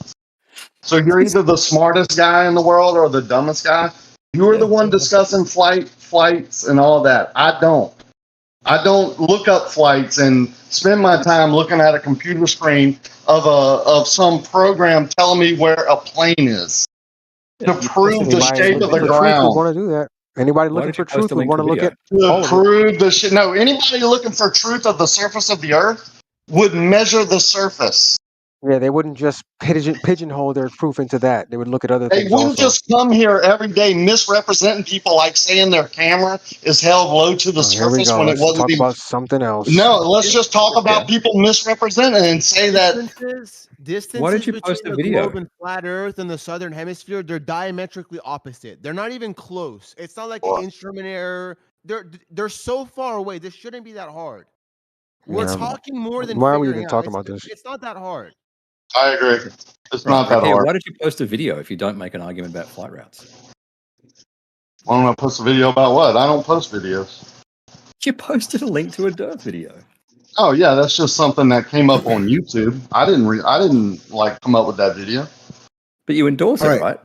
Speaker 4: So you're either the smartest guy in the world or the dumbest guy. You were the one discussing flights and all that. I don't. I don't look up flights and spend my time looking at a computer screen of some program telling me where a plane is to prove the shape of the ground.
Speaker 16: Would want to do that. Anybody looking for truth would want to look at all
Speaker 4: To
Speaker 16: of it.
Speaker 4: prove the shit. No, anybody looking for truth of the surface of the Earth would measure the surface.
Speaker 16: Yeah, they wouldn't just pigeonhole their proof into that. They would look at other
Speaker 4: They
Speaker 16: things
Speaker 4: wouldn't
Speaker 16: also.
Speaker 4: just come here every day misrepresenting people, like saying their camera is held low to the
Speaker 16: Here we
Speaker 4: surface
Speaker 16: go.
Speaker 4: when it
Speaker 16: Let's
Speaker 4: wasn't
Speaker 16: talk
Speaker 4: even.
Speaker 16: about something else.
Speaker 4: No, let's just talk about people misrepresenting and say that.
Speaker 18: Distances
Speaker 15: you
Speaker 18: between
Speaker 15: post a
Speaker 18: the
Speaker 15: video?
Speaker 18: globe and flat Earth and the southern hemisphere, they're diametrically opposite. They're not even close. It's not like an instrument error. They're so far away. This shouldn't be that hard. We're
Speaker 16: Yeah.
Speaker 18: talking more than
Speaker 16: Why are we
Speaker 18: figuring
Speaker 16: even
Speaker 18: out.
Speaker 16: talking
Speaker 18: It's-
Speaker 16: about this?
Speaker 18: It's not that hard.
Speaker 4: I agree. It's
Speaker 15: Right,
Speaker 4: not that
Speaker 15: Rakia,
Speaker 4: hard.
Speaker 15: why did you post a video if you don't make an argument about flight routes?
Speaker 4: Why don't I post a video about what? I don't post videos.
Speaker 15: You posted a link to a Dearth video.
Speaker 4: Oh yeah, that's just something that came up on YouTube. I didn't like come up with that video.
Speaker 15: But you endorse
Speaker 21: All
Speaker 15: it,
Speaker 21: right.
Speaker 15: right?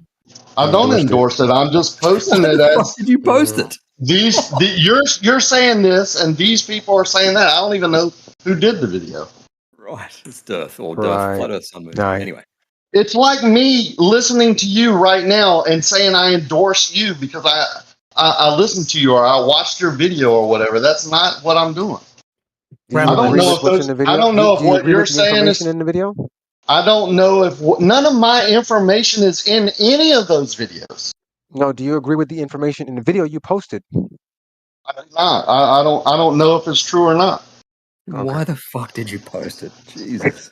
Speaker 4: I don't endorse it. I'm just posting
Speaker 15: Why
Speaker 4: it
Speaker 15: the fuck
Speaker 4: as
Speaker 15: did you post it?
Speaker 4: you're saying this and these people are saying that. I don't even know who did the video.
Speaker 15: Right, it's Dearth or
Speaker 16: Right.
Speaker 15: Dearth, flat Earth, sun, moon.
Speaker 16: Right.
Speaker 15: Anyway,
Speaker 4: It's like me listening to you right now and saying I endorse you because I listened to you or I watched your video or whatever. That's not what I'm doing.
Speaker 16: Do you
Speaker 4: I don't
Speaker 16: agree
Speaker 4: know
Speaker 16: with
Speaker 4: if
Speaker 16: what's in the video?
Speaker 4: I don't know
Speaker 16: Do
Speaker 4: if
Speaker 16: you
Speaker 4: what
Speaker 16: agree
Speaker 4: you're
Speaker 16: with the
Speaker 4: saying
Speaker 16: information
Speaker 4: is.
Speaker 16: in the video?
Speaker 4: I don't know if none of my information is in any of those videos.
Speaker 16: No. Do you agree with the information in the video you posted?
Speaker 4: I don't know if it's true or not.
Speaker 15: why the fuck did you post it? Jesus.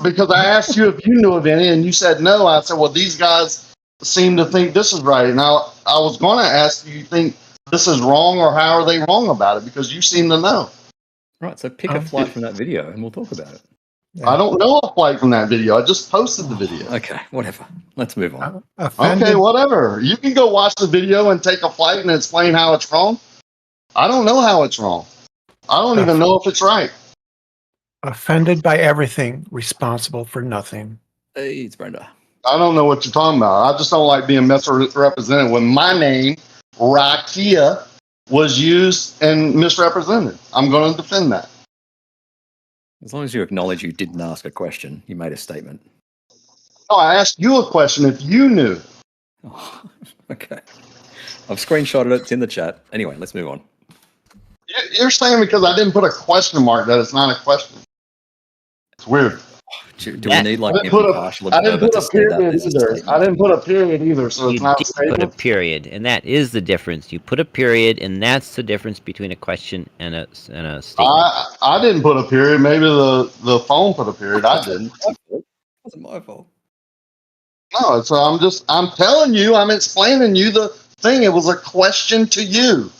Speaker 4: Because I asked you if you knew of any and you said no. I said, well, these guys seem to think this is right. Now I was going to ask, do you think this is wrong or how are they wrong about it? Because you seem to know.
Speaker 15: Right, so pick a flight from that video and we'll talk about it.
Speaker 4: I don't know a flight from that video. I just posted the video.
Speaker 15: Okay, whatever. Let's move on.
Speaker 4: Okay, whatever. You can go watch the video and take a flight and explain how it's wrong. I don't know how it's wrong. I don't even know if it's right.
Speaker 22: Offended by everything, responsible for nothing.
Speaker 15: Hey, it's Brenda.
Speaker 4: I don't know what you're talking about. I just don't like being misrepresented when my name, Rakia, was used and misrepresented. I'm going to defend that.
Speaker 15: As long as you acknowledge you didn't ask a question, you made a statement.
Speaker 4: No, I asked you a question if you knew.
Speaker 15: Oh, okay. I've screenshotted it. It's in the chat. Anyway, let's move on.
Speaker 4: You're saying because I didn't put a question mark that it's not a question. It's weird.
Speaker 15: Do we need like
Speaker 4: I didn't put
Speaker 15: impartial
Speaker 4: a
Speaker 15: observer to say that
Speaker 4: period
Speaker 15: there's a
Speaker 4: either.
Speaker 15: statement?
Speaker 4: I didn't put a period either, so it's
Speaker 23: You
Speaker 4: not a
Speaker 23: did put a
Speaker 4: statement.
Speaker 23: period, and that is the difference. You put a period, and that's the difference between a question and a statement.
Speaker 4: I didn't put a period. Maybe the phone put a period. I didn't.
Speaker 15: It wasn't my fault.
Speaker 4: No, so I'm telling you, I'm explaining you the thing. It was a question to you.